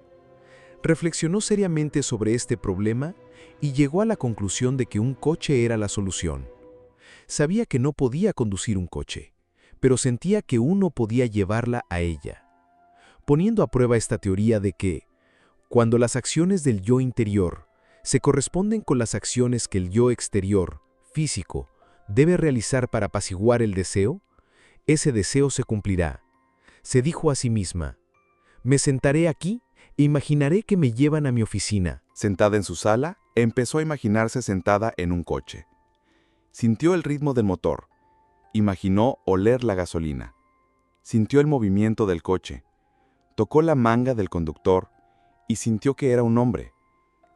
Reflexionó seriamente sobre este problema y llegó a la conclusión de que un coche era la solución. Sabía que no podía conducir un coche, pero sentía que uno podía llevarla a ella. Poniendo a prueba esta teoría de que, cuando las acciones del yo interior se corresponden con las acciones que el yo exterior, físico, debe realizar para apaciguar el deseo, ese deseo se cumplirá. Se dijo a sí misma: «Me sentaré aquí e imaginaré que me llevan a mi oficina». Sentada en su sala, empezó a imaginarse sentada en un coche. Sintió el ritmo del motor. Imaginó oler la gasolina. Sintió el movimiento del coche. Tocó la manga del conductor y sintió que era un hombre.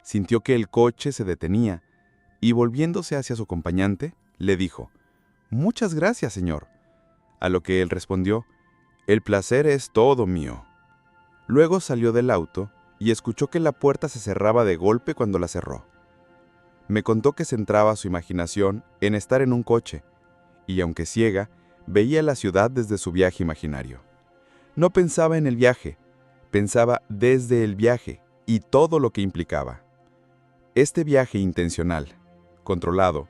Sintió que el coche se detenía y, volviéndose hacia su acompañante, le dijo: «Muchas gracias, señor». A lo que él respondió: «El placer es todo mío». Luego salió del auto y escuchó que la puerta se cerraba de golpe cuando la cerró. Me contó que centraba su imaginación en estar en un coche y, aunque ciega, veía la ciudad desde su viaje imaginario. No pensaba en el viaje, pensaba desde el viaje y todo lo que implicaba. Este viaje intencional, controlado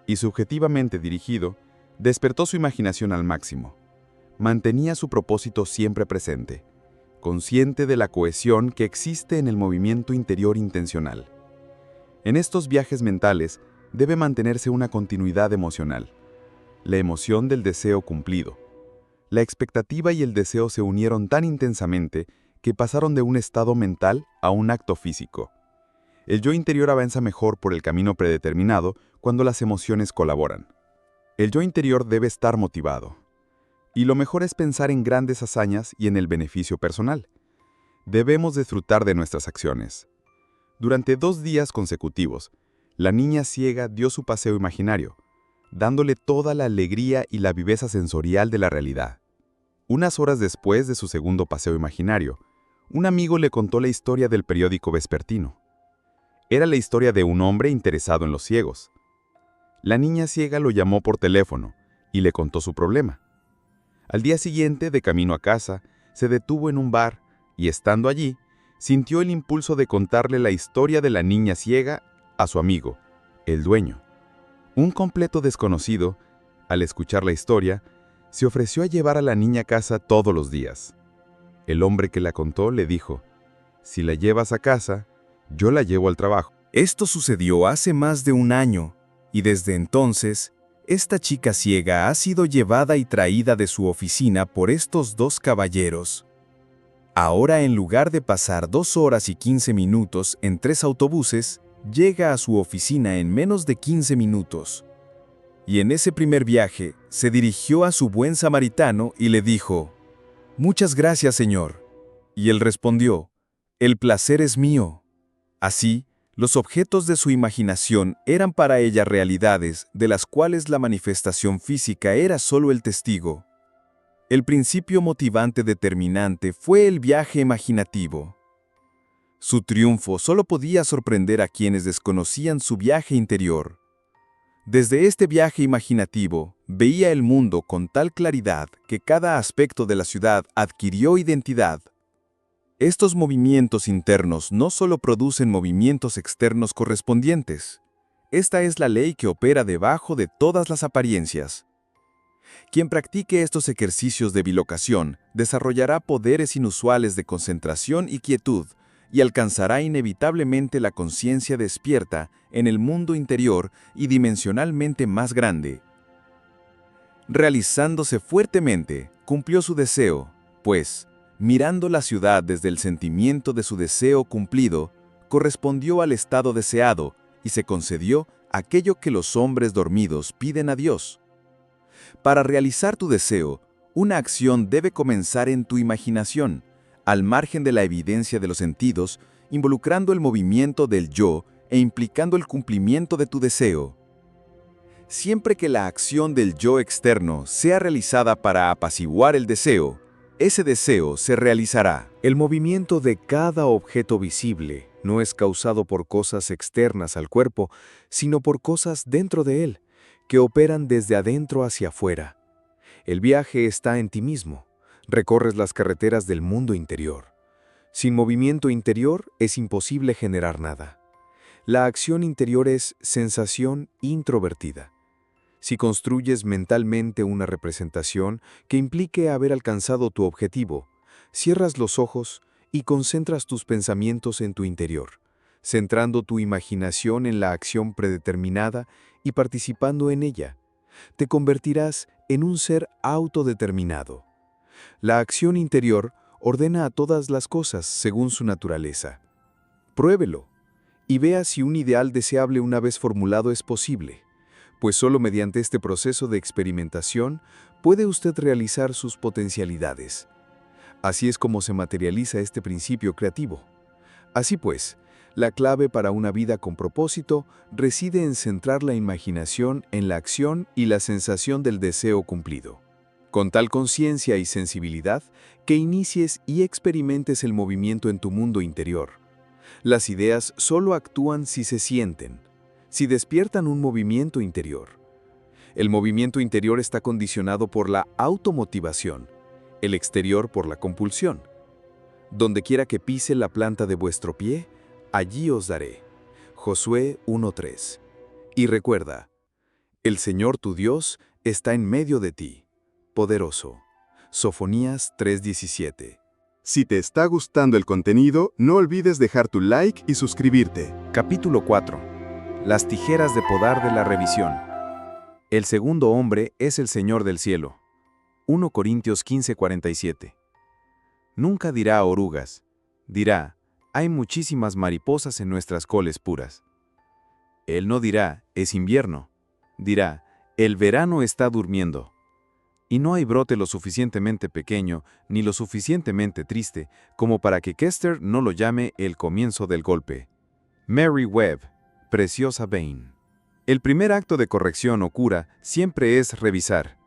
y subjetivamente dirigido, despertó su imaginación al máximo. Mantenía su propósito siempre presente, consciente de la cohesión que existe en el movimiento interior intencional. En estos viajes mentales debe mantenerse una continuidad emocional, la emoción del deseo cumplido. La expectativa y el deseo se unieron tan intensamente que pasaron de un estado mental a un acto físico. El yo interior avanza mejor por el camino predeterminado cuando las emociones colaboran. El yo interior debe estar motivado. Y lo mejor es pensar en grandes hazañas y en el beneficio personal. Debemos disfrutar de nuestras acciones. Durante 2 días consecutivos, la niña ciega dio su paseo imaginario, dándole toda la alegría y la viveza sensorial de la realidad. Unas horas después de su segundo paseo imaginario, un amigo le contó la historia del periódico vespertino. Era la historia de un hombre interesado en los ciegos. La niña ciega lo llamó por teléfono y le contó su problema. Al día siguiente, de camino a casa, se detuvo en un bar y, estando allí, sintió el impulso de contarle la historia de la niña ciega a su amigo, el dueño. Un completo desconocido, al escuchar la historia, se ofreció a llevar a la niña a casa todos los días. El hombre que la contó le dijo: «Si la llevas a casa, Yo la llevo al trabajo. Esto sucedió hace más de un año, y desde entonces, esta chica ciega ha sido llevada y traída de su oficina por estos dos caballeros. Ahora, en lugar de pasar 2 horas y 15 minutos en 3 autobuses, llega a su oficina en menos de 15 minutos. Y en ese primer viaje, se dirigió a su buen samaritano y le dijo: «Muchas gracias, Señor». Y él respondió: «El placer es mío». Así, los objetos de su imaginación eran para ella realidades de las cuales la manifestación física era solo el testigo. El principio motivante determinante fue el viaje imaginativo. Su triunfo solo podía sorprender a quienes desconocían su viaje interior. Desde este viaje imaginativo, veía el mundo con tal claridad que cada aspecto de la ciudad adquirió identidad. Estos movimientos internos no solo producen movimientos externos correspondientes. Esta es la ley que opera debajo de todas las apariencias. Quien practique estos ejercicios de bilocación desarrollará poderes inusuales de concentración y quietud y alcanzará inevitablemente la conciencia despierta en el mundo interior y dimensionalmente más grande. Realizándose fuertemente, cumplió su deseo, pues, mirando la ciudad desde el sentimiento de su deseo cumplido, correspondió al estado deseado y se concedió aquello que los hombres dormidos piden a Dios. Para realizar tu deseo, una acción debe comenzar en tu imaginación, al margen de la evidencia de los sentidos, involucrando el movimiento del yo e implicando el cumplimiento de tu deseo. Siempre que la acción del yo externo sea realizada para apaciguar el deseo, ese deseo se realizará. El movimiento de cada objeto visible no es causado por cosas externas al cuerpo, sino por cosas dentro de él, que operan desde adentro hacia afuera. El viaje está en ti mismo. Recorres las carreteras del mundo interior. Sin movimiento interior es imposible generar nada. La acción interior es sensación introvertida. Si construyes mentalmente una representación que implique haber alcanzado tu objetivo, cierras los ojos y concentras tus pensamientos en tu interior, centrando tu imaginación en la acción predeterminada y participando en ella. Te convertirás en un ser autodeterminado. La acción interior ordena a todas las cosas según su naturaleza. Pruébelo y vea si un ideal deseable una vez formulado es posible, pues solo mediante este proceso de experimentación puede usted realizar sus potencialidades. Así es como se materializa este principio creativo. Así pues, la clave para una vida con propósito reside en centrar la imaginación en la acción y la sensación del deseo cumplido. Con tal conciencia y sensibilidad que inicies y experimentes el movimiento en tu mundo interior. Las ideas solo actúan si se sienten, si despiertan un movimiento interior. El movimiento interior está condicionado por la automotivación, el exterior por la compulsión. Donde quiera que pise la planta de vuestro pie, allí os daré. Josué 1:3. Y recuerda, el Señor tu Dios está en medio de ti, poderoso. Sofonías 3:17. Si te está gustando el contenido, no olvides dejar tu like y suscribirte. Capítulo 4. Las tijeras de podar de la revisión. El segundo hombre es el Señor del cielo. 1 Corintios 15:47. Nunca dirá orugas, dirá, hay muchísimas mariposas en nuestras coles puras. Él no dirá, es invierno, dirá, el verano está durmiendo. Y no hay brote lo suficientemente pequeño ni lo suficientemente triste como para que Kester no lo llame el comienzo del golpe. Mary Webb, Preciosa Bain. El primer acto de corrección o cura siempre es revisar.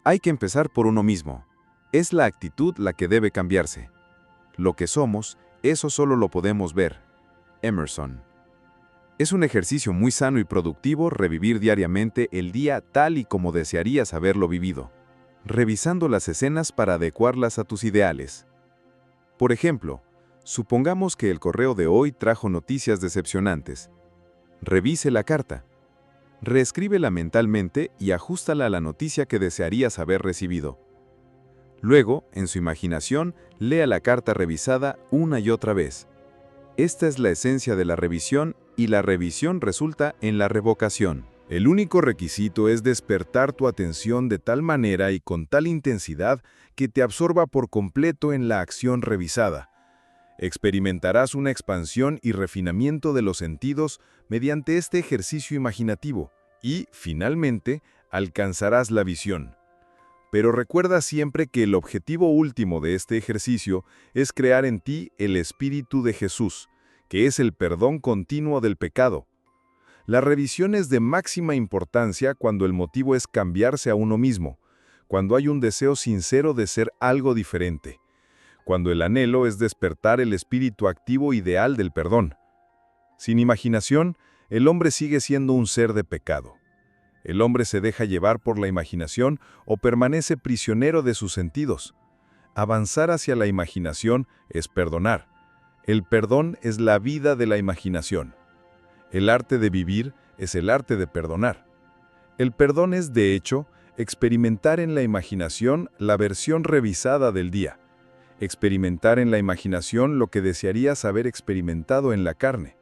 Hay que empezar por uno mismo. Es la actitud la que debe cambiarse. Lo que somos, eso solo lo podemos ver. Emerson. Es un ejercicio muy sano y productivo revivir diariamente el día tal y como desearías haberlo vivido, revisando las escenas para adecuarlas a tus ideales. Por ejemplo, supongamos que el correo de hoy trajo noticias decepcionantes. Revise la carta. Reescríbela mentalmente y ajústala a la noticia que desearías haber recibido. Luego, en su imaginación, lea la carta revisada una y otra vez. Esta es la esencia de la revisión y la revisión resulta en la revocación. El único requisito es despertar tu atención de tal manera y con tal intensidad que te absorba por completo en la acción revisada. Experimentarás una expansión y refinamiento de los sentidos mediante este ejercicio imaginativo y, finalmente, alcanzarás la visión. Pero recuerda siempre que el objetivo último de este ejercicio es crear en ti el Espíritu de Jesús, que es el perdón continuo del pecado. La revisión es de máxima importancia cuando el motivo es cambiarse a uno mismo, cuando hay un deseo sincero de ser algo diferente, cuando el anhelo es despertar el espíritu activo ideal del perdón. Sin imaginación, el hombre sigue siendo un ser de pecado. El hombre se deja llevar por la imaginación o permanece prisionero de sus sentidos. Avanzar hacia la imaginación es perdonar. El perdón es la vida de la imaginación. El arte de vivir es el arte de perdonar. El perdón es, de hecho, experimentar en la imaginación la versión revisada del día. Experimentar en la imaginación lo que desearías haber experimentado en la carne.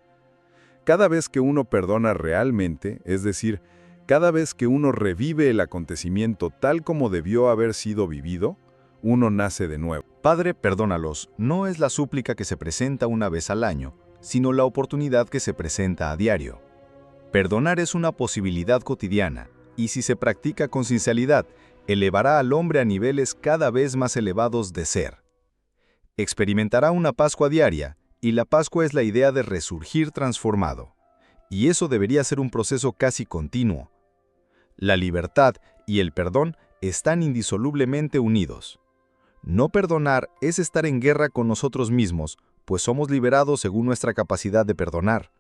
Cada vez que uno perdona realmente, es decir, cada vez que uno revive el acontecimiento tal como debió haber sido vivido, uno nace de nuevo. Padre, perdónalos, no es la súplica que se presenta una vez al año, sino la oportunidad que se presenta a diario. Perdonar es una posibilidad cotidiana, y si se practica con sinceridad, elevará al hombre a niveles cada vez más elevados de ser. Experimentará una Pascua diaria, y la Pascua es la idea de resurgir transformado. Y eso debería ser un proceso casi continuo. La libertad y el perdón están indisolublemente unidos. No perdonar es estar en guerra con nosotros mismos, pues somos liberados según nuestra capacidad de perdonar.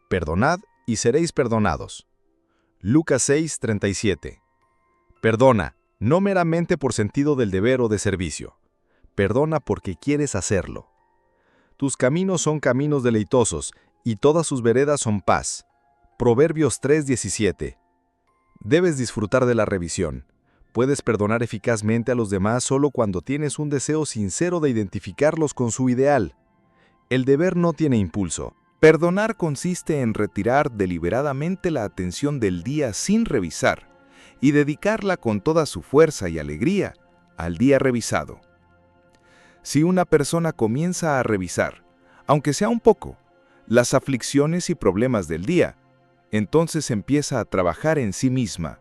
Perdonad y seréis perdonados. Lucas 6:37. Perdona, no meramente por sentido del deber o de servicio. Perdona porque quieres hacerlo. Tus caminos son caminos deleitosos, y todas sus veredas son paz. Proverbios 3:17. Debes disfrutar de la revisión. Puedes perdonar eficazmente a los demás solo cuando tienes un deseo sincero de identificarlos con su ideal. El deber no tiene impulso. Perdonar consiste en retirar deliberadamente la atención del día sin revisar y dedicarla con toda su fuerza y alegría al día revisado. Si una persona comienza a revisar, aunque sea un poco, las aflicciones y problemas del día, entonces empieza a trabajar en sí misma.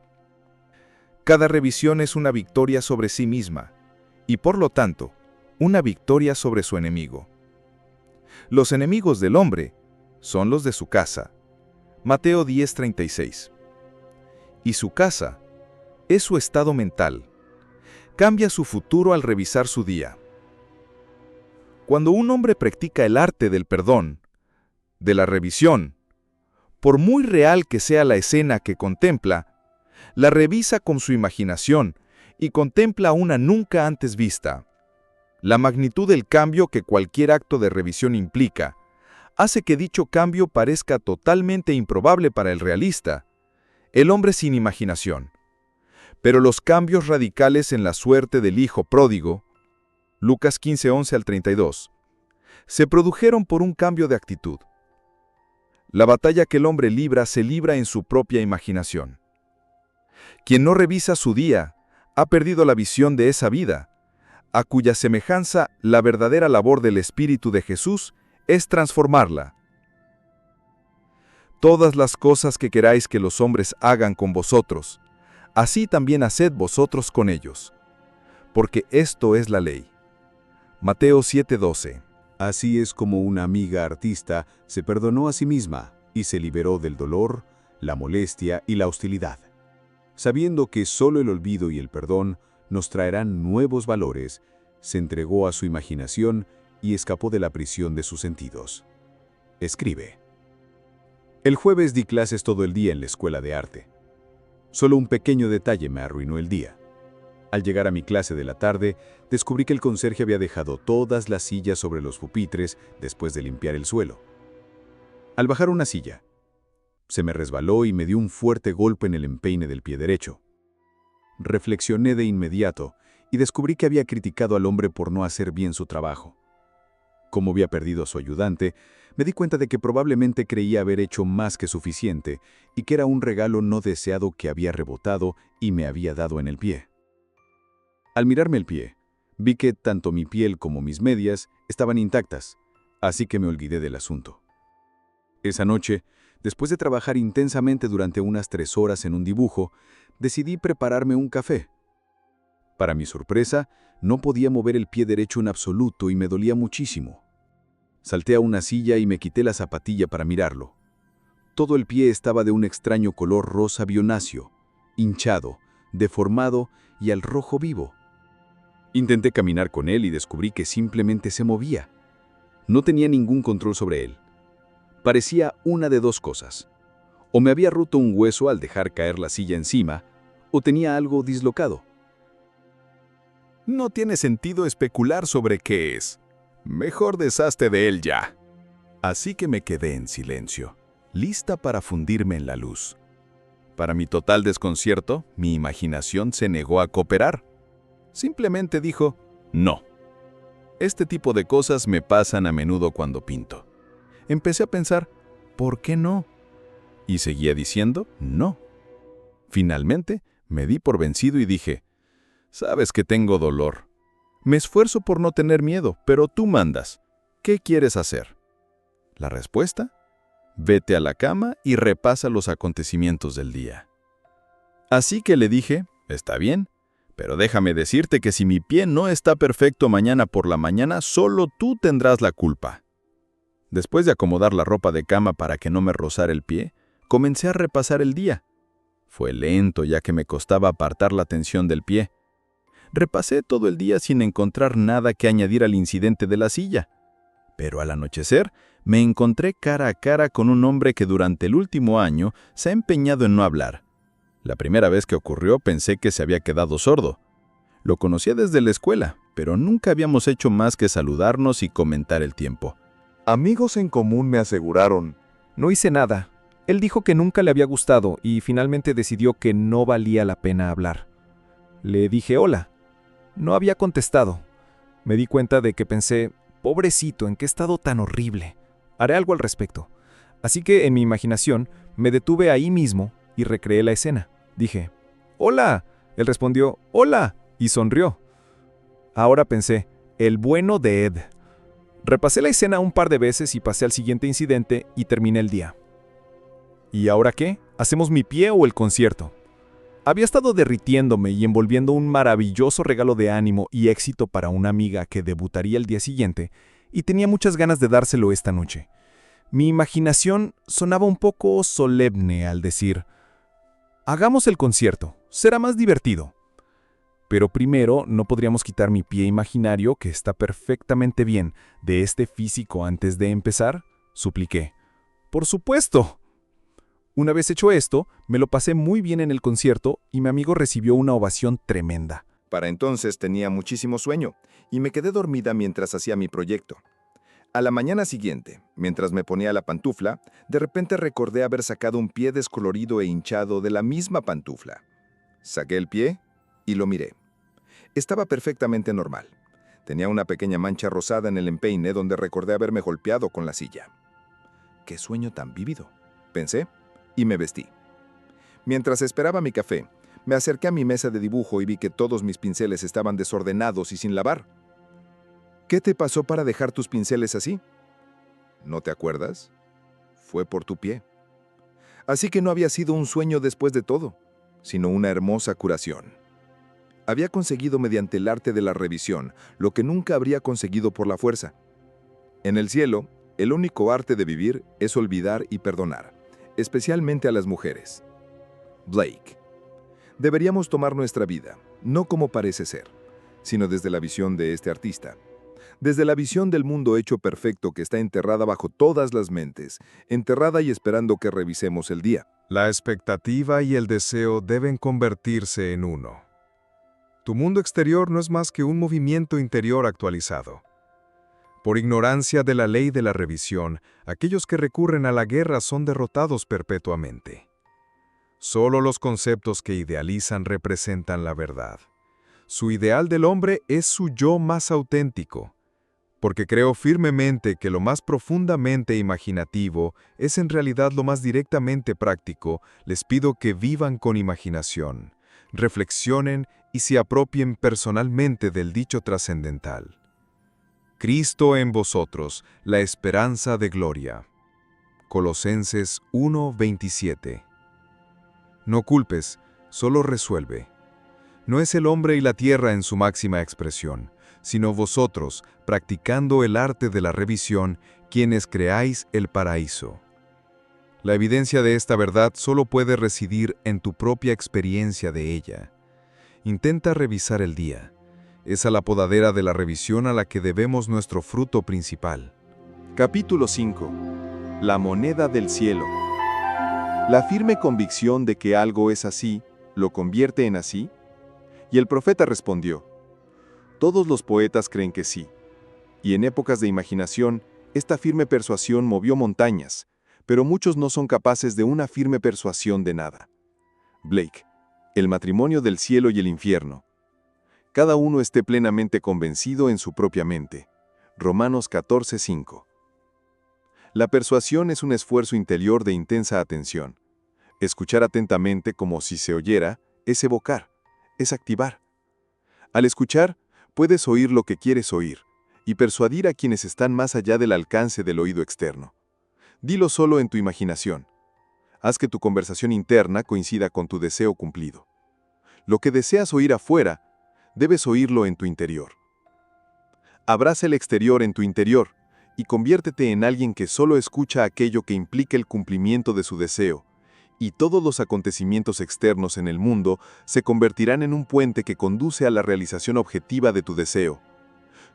Cada revisión es una victoria sobre sí misma y, por lo tanto, una victoria sobre su enemigo. Los enemigos del hombre son los de su casa. Mateo 10:36. Y su casa es su estado mental. Cambia su futuro al revisar su día. Cuando un hombre practica el arte del perdón, de la revisión, por muy real que sea la escena que contempla, la revisa con su imaginación y contempla una nunca antes vista. La magnitud del cambio que cualquier acto de revisión implica hace que dicho cambio parezca totalmente improbable para el realista, el hombre sin imaginación. Pero los cambios radicales en la suerte del hijo pródigo, Lucas 15:11 al 32, se produjeron por un cambio de actitud. La batalla que el hombre libra se libra en su propia imaginación. Quien no revisa su día ha perdido la visión de esa vida, a cuya semejanza la verdadera labor del Espíritu de Jesús es transformarla. Todas las cosas que queráis que los hombres hagan con vosotros, así también haced vosotros con ellos, porque esto es la ley. Mateo 7:12. Así es como una amiga artista se perdonó a sí misma y se liberó del dolor, la molestia y la hostilidad. Sabiendo que solo el olvido y el perdón nos traerán nuevos valores, se entregó a su imaginación y escapó de la prisión de sus sentidos. Escribe. El jueves di clases todo el día en la escuela de arte. Solo un pequeño detalle me arruinó el día. Al llegar a mi clase de la tarde, descubrí que el conserje había dejado todas las sillas sobre los pupitres después de limpiar el suelo. Al bajar una silla, se me resbaló y me dio un fuerte golpe en el empeine del pie derecho. Reflexioné de inmediato y descubrí que había criticado al hombre por no hacer bien su trabajo. Como había perdido a su ayudante, me di cuenta de que probablemente creía haber hecho más que suficiente y que era un regalo no deseado que había rebotado y me había dado en el pie. Al mirarme el pie, vi que tanto mi piel como mis medias estaban intactas, así que me olvidé del asunto. Esa noche, después de trabajar intensamente durante unas 3 horas en un dibujo, decidí prepararme un café. Para mi sorpresa, no podía mover el pie derecho en absoluto y me dolía muchísimo. Salté a una silla y me quité la zapatilla para mirarlo. Todo el pie estaba de un extraño color rosa violáceo, hinchado, deformado y al rojo vivo. Intenté caminar con él y descubrí que simplemente se movía. No tenía ningún control sobre él. Parecía una de dos cosas. O me había roto un hueso al dejar caer la silla encima, o tenía algo dislocado. No tiene sentido especular sobre qué es. Mejor deshazte de él ya. Así que me quedé en silencio, lista para fundirme en la luz. Para mi total desconcierto, mi imaginación se negó a cooperar. Simplemente dijo, no. Este tipo de cosas me pasan a menudo cuando pinto. Empecé a pensar, ¿por qué no? Y seguía diciendo, no. Finalmente, me di por vencido y dije, sabes que tengo dolor. Me esfuerzo por no tener miedo, pero tú mandas. ¿Qué quieres hacer? La respuesta, vete a la cama y repasa los acontecimientos del día. Así que le dije, está bien, pero déjame decirte que si mi pie no está perfecto mañana por la mañana, solo tú tendrás la culpa. Después de acomodar la ropa de cama para que no me rozara el pie, comencé a repasar el día. Fue lento ya que me costaba apartar la tensión del pie. Repasé todo el día sin encontrar nada que añadir al incidente de la silla. Pero al anochecer, me encontré cara a cara con un hombre que durante el último año se ha empeñado en no hablar. La primera vez que ocurrió pensé que se había quedado sordo. Lo conocía desde la escuela, pero nunca habíamos hecho más que saludarnos y comentar el tiempo. Amigos en común me aseguraron. No hice nada. Él dijo que nunca le había gustado y finalmente decidió que no valía la pena hablar. Le dije hola. No había contestado. Me di cuenta de que pensé, pobrecito, ¿en qué estado tan horrible? Haré algo al respecto. Así que en mi imaginación me detuve ahí mismo y recreé la escena. Dije, ¡hola! Él respondió, ¡hola! Y sonrió. Ahora pensé, el bueno de Ed. Repasé la escena un par de veces y pasé al siguiente incidente y terminé el día. ¿Y ahora qué? ¿Hacemos mi pie o el concierto? Había estado derritiéndome y envolviendo un maravilloso regalo de ánimo y éxito para una amiga que debutaría el día siguiente, y tenía muchas ganas de dárselo esta noche. Mi imaginación sonaba un poco solemne al decir, hagamos el concierto, será más divertido. Pero primero no podríamos quitar mi pie imaginario, que está perfectamente bien, de este físico antes de empezar, supliqué. ¡Por supuesto! Una vez hecho esto, me lo pasé muy bien en el concierto y mi amigo recibió una ovación tremenda. Para entonces tenía muchísimo sueño y me quedé dormida mientras hacía mi proyecto. A la mañana siguiente, mientras me ponía la pantufla, de repente recordé haber sacado un pie descolorido e hinchado de la misma pantufla. Saqué el pie y lo miré. Estaba perfectamente normal. Tenía una pequeña mancha rosada en el empeine donde recordé haberme golpeado con la silla. ¡Qué sueño tan vívido!, pensé, y me vestí. Mientras esperaba mi café, me acerqué a mi mesa de dibujo y vi que todos mis pinceles estaban desordenados y sin lavar. ¿Qué te pasó para dejar tus pinceles así? ¿No te acuerdas? Fue por tu pie. Así que no había sido un sueño después de todo, sino una hermosa curación. Había conseguido mediante el arte de la revisión lo que nunca habría conseguido por la fuerza. En el cielo, el único arte de vivir es olvidar y perdonar, especialmente a las mujeres. Blake. Deberíamos tomar nuestra vida, no como parece ser, sino desde la visión de este artista. Desde la visión del mundo hecho perfecto que está enterrada bajo todas las mentes, enterrada y esperando que revisemos el día. La expectativa y el deseo deben convertirse en uno. Tu mundo exterior no es más que un movimiento interior actualizado. Por ignorancia de la ley de la revisión, aquellos que recurren a la guerra son derrotados perpetuamente. Solo los conceptos que idealizan representan la verdad. Su ideal del hombre es su yo más auténtico. Porque creo firmemente que lo más profundamente imaginativo es en realidad lo más directamente práctico, les pido que vivan con imaginación, reflexionen y se apropien personalmente del dicho trascendental. Cristo en vosotros, la esperanza de gloria. Colosenses 1:27. No culpes, solo resuelve. No es el hombre y la tierra en su máxima expresión, sino vosotros, practicando el arte de la revisión, quienes creáis el paraíso. La evidencia de esta verdad solo puede residir en tu propia experiencia de ella. Intenta revisar el día. Es a la podadera de la revisión a la que debemos nuestro fruto principal. Capítulo 5. La moneda del cielo. La firme convicción de que algo es así, ¿lo convierte en así? Y el profeta respondió: todos los poetas creen que sí. Y en épocas de imaginación, esta firme persuasión movió montañas, pero muchos no son capaces de una firme persuasión de nada. Blake, El matrimonio del cielo y el infierno. Cada uno esté plenamente convencido en su propia mente. Romanos 14:5. La persuasión es un esfuerzo interior de intensa atención. Escuchar atentamente como si se oyera es evocar, es activar. Al escuchar, puedes oír lo que quieres oír y persuadir a quienes están más allá del alcance del oído externo. Dilo solo en tu imaginación. Haz que tu conversación interna coincida con tu deseo cumplido. Lo que deseas oír afuera, debes oírlo en tu interior. Abraza el exterior en tu interior y conviértete en alguien que solo escucha aquello que implica el cumplimiento de su deseo, y todos los acontecimientos externos en el mundo se convertirán en un puente que conduce a la realización objetiva de tu deseo.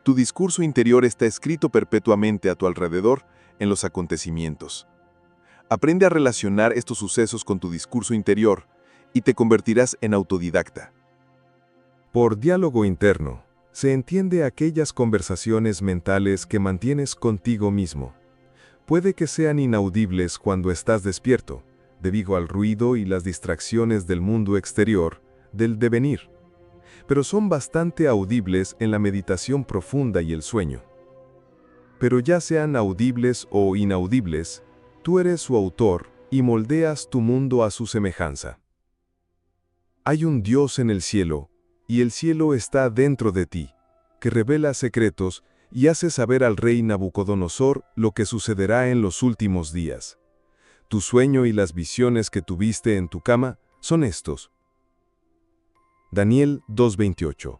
Tu discurso interior está escrito perpetuamente a tu alrededor en los acontecimientos. Aprende a relacionar estos sucesos con tu discurso interior y te convertirás en autodidacta. Por diálogo interno, se entiende aquellas conversaciones mentales que mantienes contigo mismo. Puede que sean inaudibles cuando estás despierto, debido al ruido y las distracciones del mundo exterior, del devenir, pero son bastante audibles en la meditación profunda y el sueño. Pero ya sean audibles o inaudibles, tú eres su autor y moldeas tu mundo a su semejanza. Hay un Dios en el cielo, y el cielo está dentro de ti, que revela secretos y hace saber al rey Nabucodonosor lo que sucederá en los últimos días. Tu sueño y las visiones que tuviste en tu cama son estos. Daniel 2:28.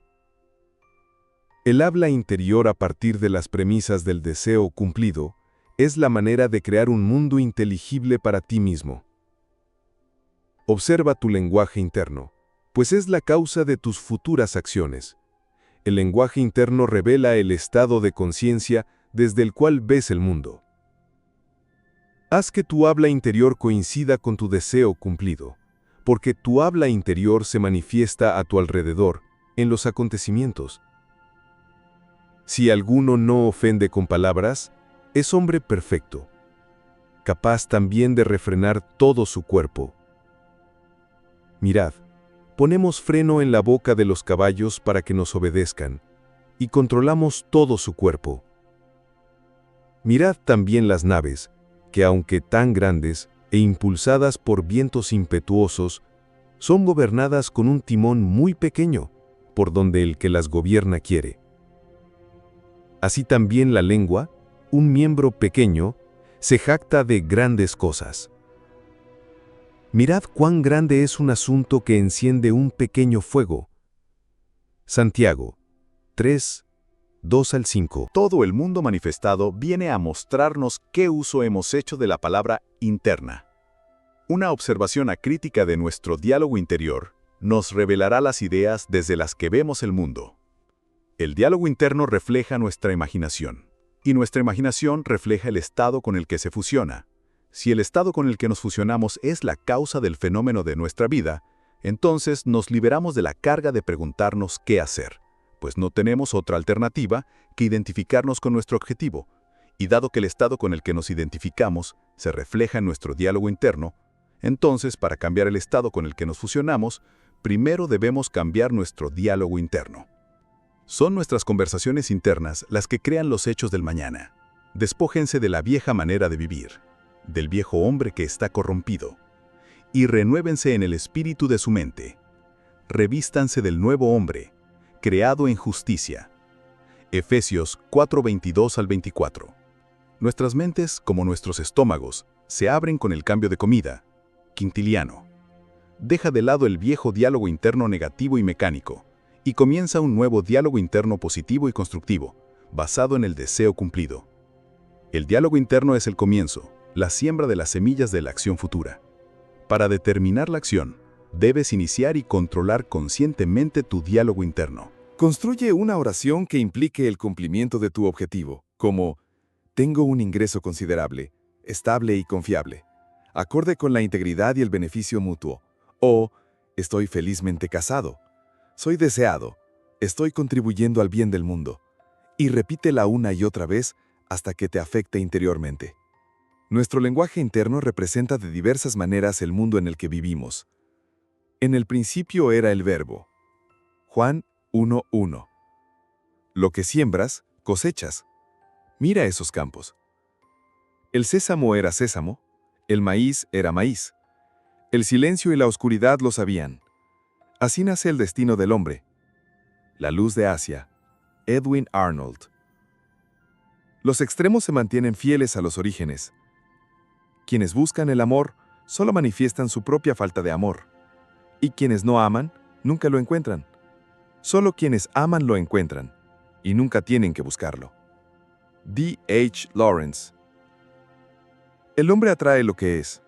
El habla interior a partir de las premisas del deseo cumplido es la manera de crear un mundo inteligible para ti mismo. Observa tu lenguaje interno, pues es la causa de tus futuras acciones. El lenguaje interno revela el estado de conciencia desde el cual ves el mundo. Haz que tu habla interior coincida con tu deseo cumplido, porque tu habla interior se manifiesta a tu alrededor, en los acontecimientos. Si alguno no ofende con palabras, es hombre perfecto, capaz también de refrenar todo su cuerpo. Mirad, ponemos freno en la boca de los caballos para que nos obedezcan, y controlamos todo su cuerpo. Mirad también las naves, que aunque tan grandes e impulsadas por vientos impetuosos, son gobernadas con un timón muy pequeño, por donde el que las gobierna quiere. Así también la lengua, un miembro pequeño, se jacta de grandes cosas. Mirad cuán grande es un asunto que enciende un pequeño fuego. Santiago 3, 2-5. Todo el mundo manifestado viene a mostrarnos qué uso hemos hecho de la palabra interna. Una observación acrítica de nuestro diálogo interior nos revelará las ideas desde las que vemos el mundo. El diálogo interno refleja nuestra imaginación, y nuestra imaginación refleja el estado con el que se fusiona. Si el estado con el que nos fusionamos es la causa del fenómeno de nuestra vida, entonces nos liberamos de la carga de preguntarnos qué hacer, pues no tenemos otra alternativa que identificarnos con nuestro objetivo, y dado que el estado con el que nos identificamos se refleja en nuestro diálogo interno, entonces para cambiar el estado con el que nos fusionamos, primero debemos cambiar nuestro diálogo interno. Son nuestras conversaciones internas las que crean los hechos del mañana. Despójense de la vieja manera de vivir, del viejo hombre que está corrompido, y renuévense en el espíritu de su mente. Revístanse del nuevo hombre, creado en justicia. Efesios 4:22 al 24. Nuestras mentes, como nuestros estómagos, se abren con el cambio de comida. Quintiliano. Deja de lado el viejo diálogo interno negativo y mecánico, y comienza un nuevo diálogo interno positivo y constructivo, basado en el deseo cumplido. El diálogo interno es el comienzo, la siembra de las semillas de la acción futura. Para determinar la acción, debes iniciar y controlar conscientemente tu diálogo interno. Construye una oración que implique el cumplimiento de tu objetivo, como tengo un ingreso considerable, estable y confiable, acorde con la integridad y el beneficio mutuo, o estoy felizmente casado, soy deseado, estoy contribuyendo al bien del mundo, y repítela una y otra vez hasta que te afecte interiormente. Nuestro lenguaje interno representa de diversas maneras el mundo en el que vivimos. En el principio era el Verbo. Juan 1:1. Lo que siembras, cosechas. Mira esos campos. El sésamo era sésamo, el maíz era maíz. El silencio y la oscuridad lo sabían. Así nace el destino del hombre. La luz de Asia. Edwin Arnold. Los extremos se mantienen fieles a los orígenes. Quienes buscan el amor solo manifiestan su propia falta de amor. Y quienes no aman, nunca lo encuentran. Solo quienes aman lo encuentran, y nunca tienen que buscarlo. D. H. Lawrence. El hombre atrae lo que es.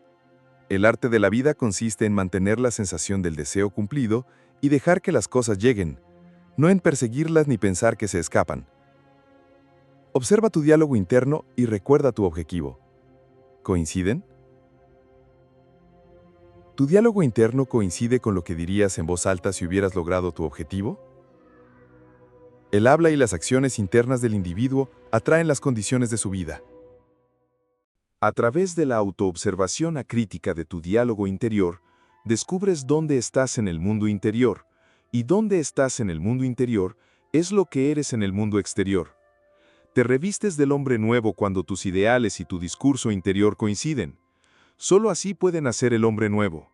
El arte de la vida consiste en mantener la sensación del deseo cumplido y dejar que las cosas lleguen, no en perseguirlas ni pensar que se escapan. Observa tu diálogo interno y recuerda tu objetivo. ¿Coinciden? ¿Tu diálogo interno coincide con lo que dirías en voz alta si hubieras logrado tu objetivo? El habla y las acciones internas del individuo atraen las condiciones de su vida. A través de la autoobservación acrítica de tu diálogo interior, descubres dónde estás en el mundo interior, y dónde estás en el mundo interior es lo que eres en el mundo exterior. Te revistes del hombre nuevo cuando tus ideales y tu discurso interior coinciden. Solo así puede nacer el hombre nuevo.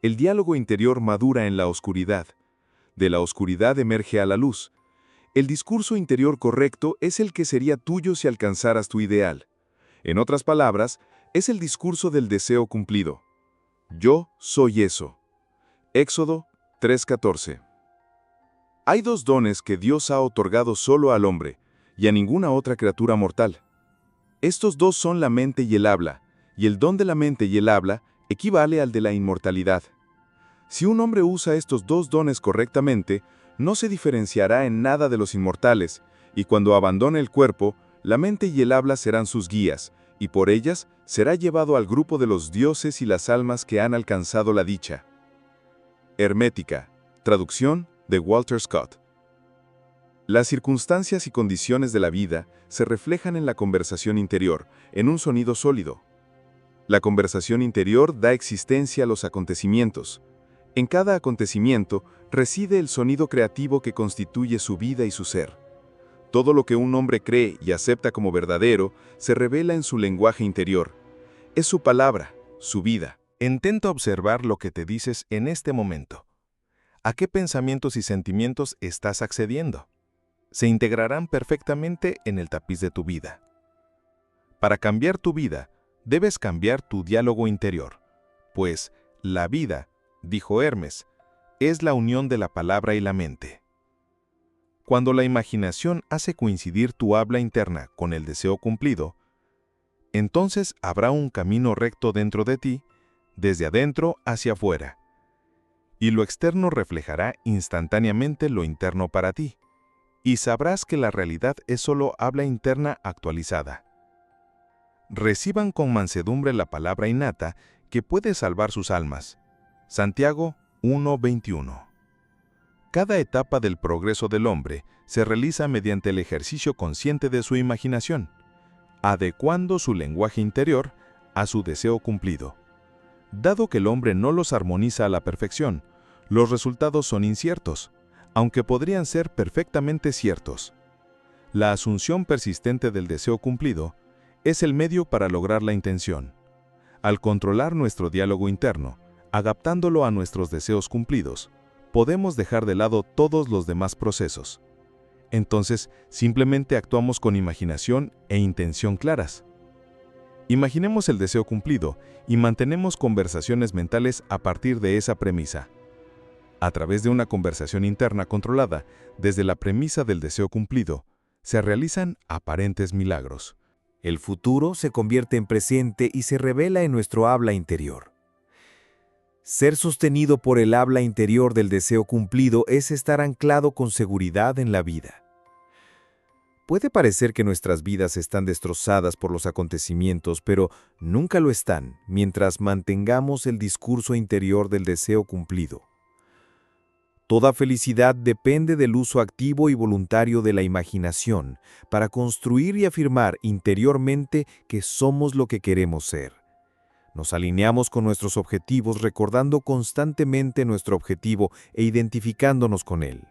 El diálogo interior madura en la oscuridad. De la oscuridad emerge a la luz. El discurso interior correcto es el que sería tuyo si alcanzaras tu ideal. En otras palabras, es el discurso del deseo cumplido. Yo soy eso. Éxodo 3:14. Hay dos dones que Dios ha otorgado solo al hombre y a ninguna otra criatura mortal. Estos dos son la mente y el habla, y el don de la mente y el habla equivale al de la inmortalidad. Si un hombre usa estos dos dones correctamente, no se diferenciará en nada de los inmortales, y cuando abandone el cuerpo, la mente y el habla serán sus guías, y por ellas será llevado al grupo de los dioses y las almas que han alcanzado la dicha. Hermética, traducción de Walter Scott. Las circunstancias y condiciones de la vida se reflejan en la conversación interior, en un sonido sólido. La conversación interior da existencia a los acontecimientos. En cada acontecimiento reside el sonido creativo que constituye su vida y su ser. Todo lo que un hombre cree y acepta como verdadero se revela en su lenguaje interior. Es su palabra, su vida. Intenta observar lo que te dices en este momento. ¿A qué pensamientos y sentimientos estás accediendo? Se integrarán perfectamente en el tapiz de tu vida. Para cambiar tu vida, debes cambiar tu diálogo interior, pues la vida, dijo Hermes, es la unión de la palabra y la mente. Cuando la imaginación hace coincidir tu habla interna con el deseo cumplido, entonces habrá un camino recto dentro de ti, desde adentro hacia afuera, y lo externo reflejará instantáneamente lo interno para ti, y sabrás que la realidad es solo habla interna actualizada. Reciban con mansedumbre la palabra innata que puede salvar sus almas. Santiago 1:21. Cada etapa del progreso del hombre se realiza mediante el ejercicio consciente de su imaginación, adecuando su lenguaje interior a su deseo cumplido. Dado que el hombre no los armoniza a la perfección, los resultados son inciertos, aunque podrían ser perfectamente ciertos. La asunción persistente del deseo cumplido es el medio para lograr la intención. Al controlar nuestro diálogo interno, adaptándolo a nuestros deseos cumplidos, podemos dejar de lado todos los demás procesos. Entonces, simplemente actuamos con imaginación e intención claras. Imaginemos el deseo cumplido y mantenemos conversaciones mentales a partir de esa premisa. A través de una conversación interna controlada, desde la premisa del deseo cumplido, se realizan aparentes milagros. El futuro se convierte en presente y se revela en nuestro habla interior. Ser sostenido por el habla interior del deseo cumplido es estar anclado con seguridad en la vida. Puede parecer que nuestras vidas están destrozadas por los acontecimientos, pero nunca lo están mientras mantengamos el discurso interior del deseo cumplido. Toda felicidad depende del uso activo y voluntario de la imaginación para construir y afirmar interiormente que somos lo que queremos ser. Nos alineamos con nuestros objetivos recordando constantemente nuestro objetivo e identificándonos con él.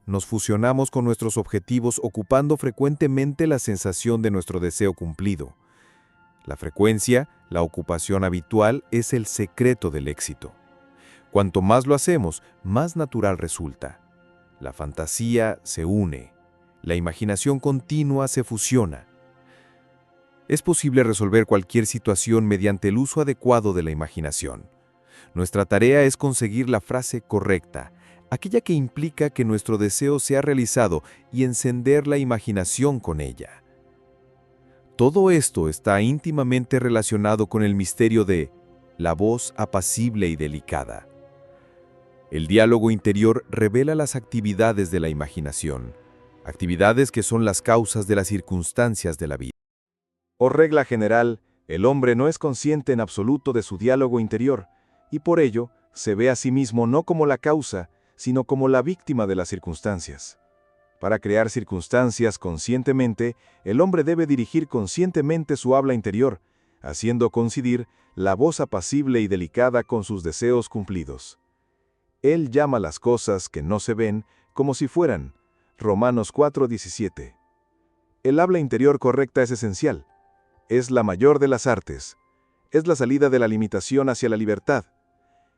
Nos fusionamos con nuestros objetivos ocupando frecuentemente la sensación de nuestro deseo cumplido. La frecuencia, la ocupación habitual, es el secreto del éxito. Cuanto más lo hacemos, más natural resulta. La fantasía se une. La imaginación continua se fusiona. Es posible resolver cualquier situación mediante el uso adecuado de la imaginación. Nuestra tarea es conseguir la frase correcta, aquella que implica que nuestro deseo sea realizado y encender la imaginación con ella. Todo esto está íntimamente relacionado con el misterio de la voz apacible y delicada. El diálogo interior revela las actividades de la imaginación, actividades que son las causas de las circunstancias de la vida. Por regla general, el hombre no es consciente en absoluto de su diálogo interior, y por ello se ve a sí mismo no como la causa, sino como la víctima de las circunstancias. Para crear circunstancias conscientemente, el hombre debe dirigir conscientemente su habla interior, haciendo coincidir la voz apacible y delicada con sus deseos cumplidos. Él llama las cosas que no se ven como si fueran. Romanos 4:17. El habla interior correcta es esencial. Es la mayor de las artes. Es la salida de la limitación hacia la libertad.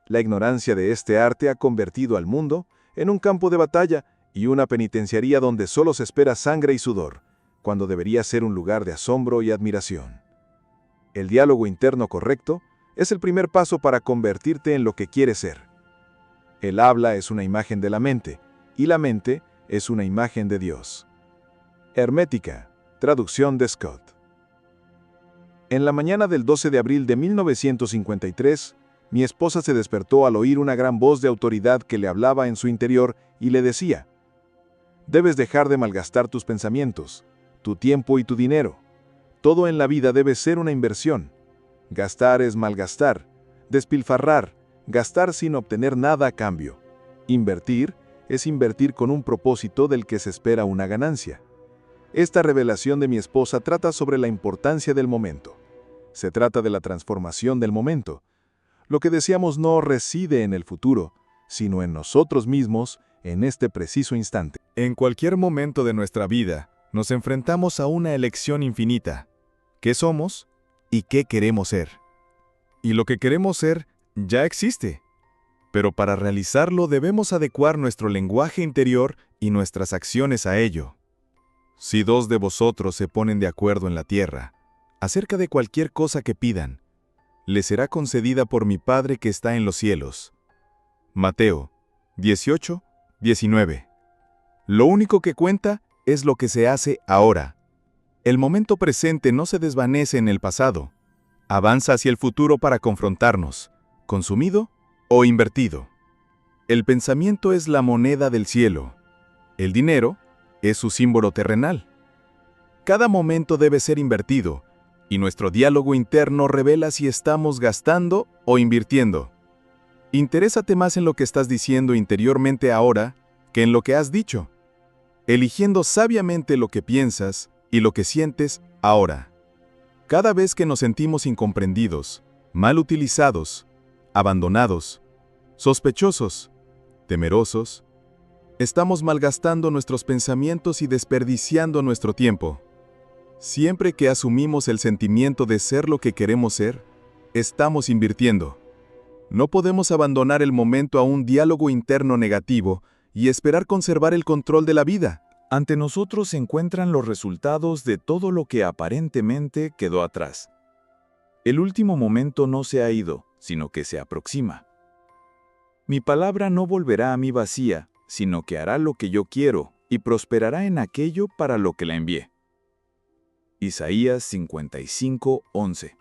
La ignorancia de este arte ha convertido al mundo en un campo de batalla y una penitenciaría donde solo se espera sangre y sudor, cuando debería ser un lugar de asombro y admiración. El diálogo interno correcto es el primer paso para convertirte en lo que quieres ser. El habla es una imagen de la mente, y la mente es una imagen de Dios. Hermética, traducción de Scott. En la mañana del 12 de abril de 1953, mi esposa se despertó al oír una gran voz de autoridad que le hablaba en su interior y le decía: «Debes dejar de malgastar tus pensamientos, tu tiempo y tu dinero. Todo en la vida debe ser una inversión. Gastar es malgastar, despilfarrar, gastar sin obtener nada a cambio. Invertir es invertir con un propósito del que se espera una ganancia». Esta revelación de mi esposa trata sobre la importancia del momento. Se trata de la transformación del momento. Lo que deseamos no reside en el futuro, sino en nosotros mismos, en este preciso instante. En cualquier momento de nuestra vida, nos enfrentamos a una elección infinita. ¿Qué somos y qué queremos ser? Y lo que queremos ser ya existe. Pero para realizarlo debemos adecuar nuestro lenguaje interior y nuestras acciones a ello. Si dos de vosotros se ponen de acuerdo en la tierra, acerca de cualquier cosa que pidan, les será concedida por mi Padre que está en los cielos. Mateo 18:19. Lo único que cuenta es lo que se hace ahora. El momento presente no se desvanece en el pasado. Avanza hacia el futuro para confrontarnos, consumido o invertido. El pensamiento es la moneda del cielo. El dinero es su símbolo terrenal. Cada momento debe ser invertido, y nuestro diálogo interno revela si estamos gastando o invirtiendo. Interésate más en lo que estás diciendo interiormente ahora que en lo que has dicho, eligiendo sabiamente lo que piensas y lo que sientes ahora. Cada vez que nos sentimos incomprendidos, mal utilizados, abandonados, sospechosos, temerosos, Estamos malgastando nuestros pensamientos y desperdiciando nuestro tiempo. Siempre que asumimos el sentimiento de ser lo que queremos ser, estamos invirtiendo. No podemos abandonar el momento a un diálogo interno negativo y esperar conservar el control de la vida. Ante nosotros se encuentran los resultados de todo lo que aparentemente quedó atrás. El último momento no se ha ido, sino que se aproxima. Mi palabra no volverá a mí vacía, sino que hará lo que yo quiero y prosperará en aquello para lo que la envié. Isaías 55:11.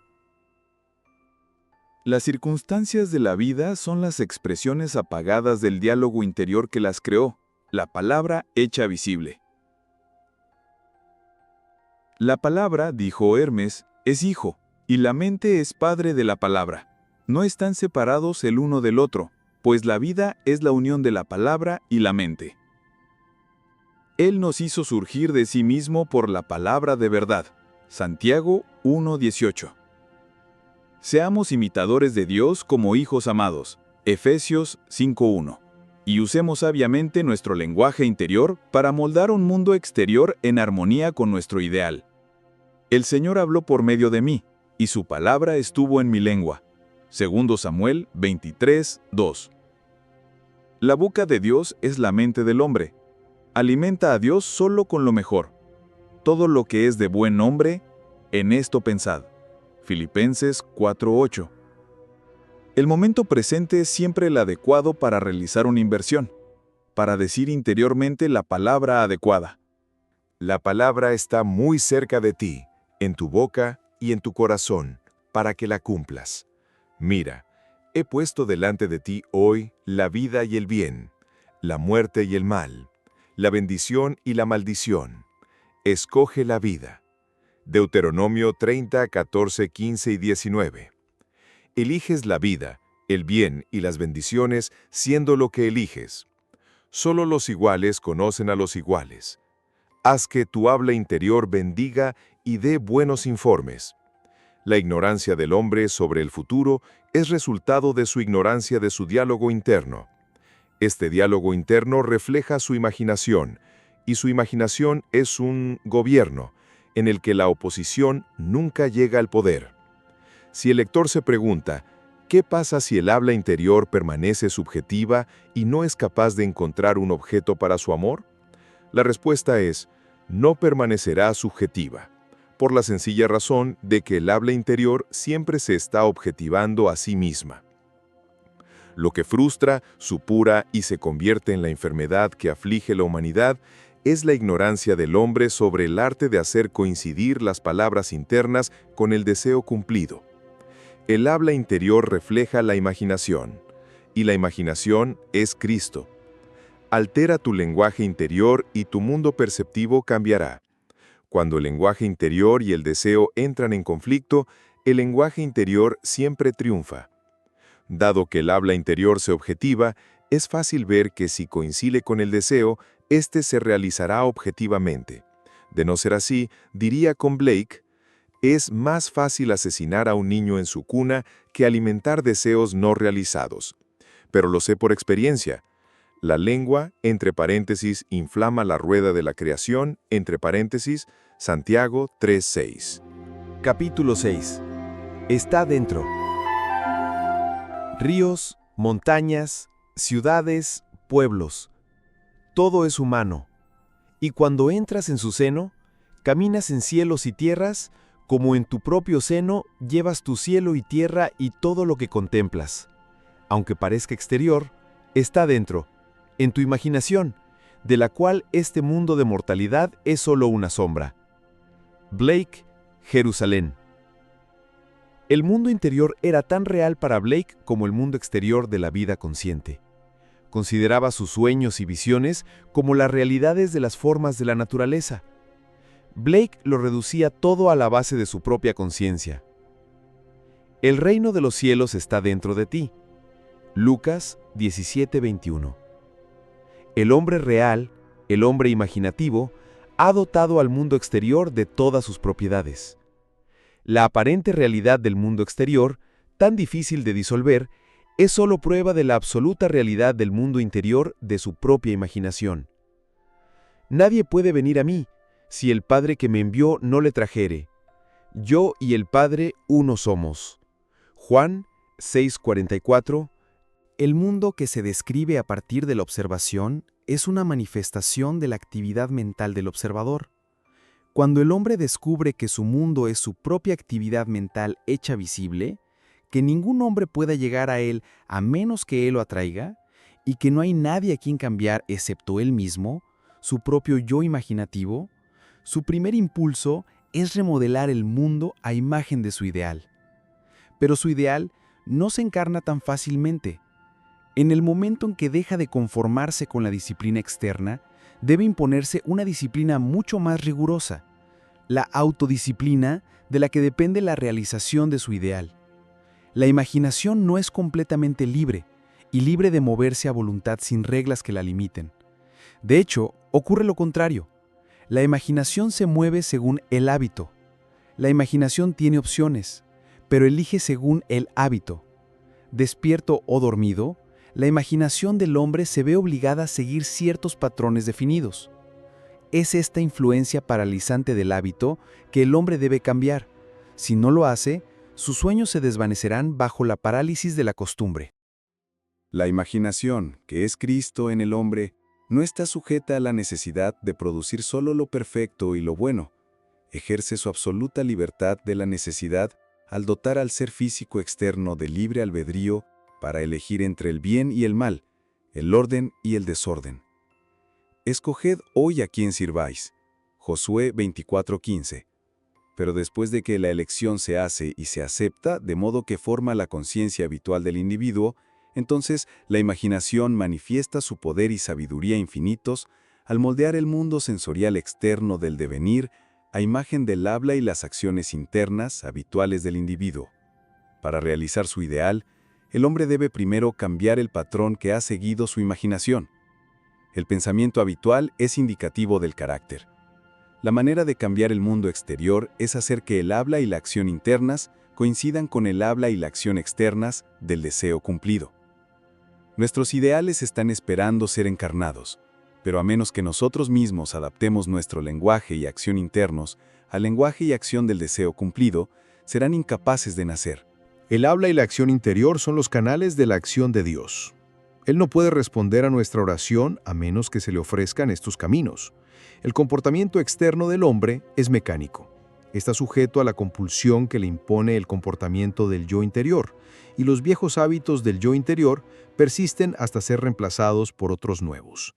Las circunstancias de la vida son las expresiones apagadas del diálogo interior que las creó, la palabra hecha visible. La palabra, dijo Hermes, es hijo, y la mente es padre de la palabra. No están separados el uno del otro, pues la vida es la unión de la palabra y la mente. Él nos hizo surgir de sí mismo por la palabra de verdad. Santiago 1:18. Seamos imitadores de Dios como hijos amados. Efesios 5:1. Y usemos sabiamente nuestro lenguaje interior para moldar un mundo exterior en armonía con nuestro ideal. El Señor habló por medio de mí, y su palabra estuvo en mi lengua. 2 Samuel 23:2. La boca de Dios es la mente del hombre. Alimenta a Dios solo con lo mejor. Todo lo que es de buen nombre, en esto pensad. Filipenses 4:8. El momento presente es siempre el adecuado para realizar una inversión, para decir interiormente la palabra adecuada. La palabra está muy cerca de ti, en tu boca y en tu corazón, para que la cumplas. Mira, he puesto delante de ti hoy la vida y el bien, la muerte y el mal, la bendición y la maldición. Escoge la vida. Deuteronomio 30, 14, 15 y 19. Eliges la vida, el bien y las bendiciones siendo lo que eliges. Solo los iguales conocen a los iguales. Haz que tu habla interior bendiga y dé buenos informes. La ignorancia del hombre sobre el futuro es resultado de su ignorancia de su diálogo interno. Este diálogo interno refleja su imaginación, y su imaginación es un gobierno en el que la oposición nunca llega al poder. Si el lector se pregunta, ¿qué pasa si el habla interior permanece subjetiva y no es capaz de encontrar un objeto para su amor? La respuesta es, no permanecerá subjetiva, por la sencilla razón de que el habla interior siempre se está objetivando a sí misma. Lo que frustra, supura y se convierte en la enfermedad que aflige la humanidad es la ignorancia del hombre sobre el arte de hacer coincidir las palabras internas con el deseo cumplido. El habla interior refleja la imaginación, y la imaginación es Cristo. Altera tu lenguaje interior y tu mundo perceptivo cambiará. Cuando el lenguaje interior y el deseo entran en conflicto, el lenguaje interior siempre triunfa. Dado que el habla interior se objetiva, es fácil ver que si coincide con el deseo, éste se realizará objetivamente. De no ser así, diría con Blake, es más fácil asesinar a un niño en su cuna que alimentar deseos no realizados. Pero lo sé por experiencia. La lengua, entre paréntesis, inflama la rueda de la creación, entre paréntesis, Santiago 3:6. Capítulo 6. Está dentro. Ríos, montañas, ciudades, pueblos. Todo es humano. Y cuando entras en su seno, caminas en cielos y tierras, como en tu propio seno llevas tu cielo y tierra y todo lo que contemplas. Aunque parezca exterior, está dentro, en tu imaginación, de la cual este mundo de mortalidad es solo una sombra. Blake, Jerusalén. El mundo interior era tan real para Blake como el mundo exterior de la vida consciente. Consideraba sus sueños y visiones como las realidades de las formas de la naturaleza. Blake lo reducía todo a la base de su propia conciencia. El reino de los cielos está dentro de ti. Lucas 17:21. El hombre real, el hombre imaginativo, ha dotado al mundo exterior de todas sus propiedades. La aparente realidad del mundo exterior, tan difícil de disolver, es solo prueba de la absoluta realidad del mundo interior de su propia imaginación. Nadie puede venir a mí, si el Padre que me envió no le trajere. Yo y el Padre uno somos. Juan 6:44. El mundo que se describe a partir de la observación es una manifestación de la actividad mental del observador. Cuando el hombre descubre que su mundo es su propia actividad mental hecha visible, que ningún hombre pueda llegar a él a menos que él lo atraiga, y que no hay nadie a quien cambiar excepto él mismo, su propio yo imaginativo, su primer impulso es remodelar el mundo a imagen de su ideal. Pero su ideal no se encarna tan fácilmente. En el momento en que deja de conformarse con la disciplina externa, debe imponerse una disciplina mucho más rigurosa, la autodisciplina de la que depende la realización de su ideal. La imaginación no es completamente libre, y libre de moverse a voluntad sin reglas que la limiten. De hecho, ocurre lo contrario. La imaginación se mueve según el hábito. La imaginación tiene opciones, pero elige según el hábito. Despierto o dormido, la imaginación del hombre se ve obligada a seguir ciertos patrones definidos. Es esta influencia paralizante del hábito que el hombre debe cambiar. Si no lo hace, sus sueños se desvanecerán bajo la parálisis de la costumbre. La imaginación, que es Cristo en el hombre, no está sujeta a la necesidad de producir solo lo perfecto y lo bueno. Ejerce su absoluta libertad de la necesidad al dotar al ser físico externo de libre albedrío para elegir entre el bien y el mal, el orden y el desorden. Escoged hoy a quién sirváis. Josué 24:15. Pero después de que la elección se hace y se acepta, de modo que forma la conciencia habitual del individuo, entonces la imaginación manifiesta su poder y sabiduría infinitos al moldear el mundo sensorial externo del devenir a imagen del habla y las acciones internas habituales del individuo. Para realizar su ideal, el hombre debe primero cambiar el patrón que ha seguido su imaginación. El pensamiento habitual es indicativo del carácter. La manera de cambiar el mundo exterior es hacer que el habla y la acción internas coincidan con el habla y la acción externas del deseo cumplido. Nuestros ideales están esperando ser encarnados, pero a menos que nosotros mismos adaptemos nuestro lenguaje y acción internos al lenguaje y acción del deseo cumplido, serán incapaces de nacer. El habla y la acción interior son los canales de la acción de Dios. Él no puede responder a nuestra oración a menos que se le ofrezcan estos caminos. El comportamiento externo del hombre es mecánico. Está sujeto a la compulsión que le impone el comportamiento del yo interior, y los viejos hábitos del yo interior persisten hasta ser reemplazados por otros nuevos.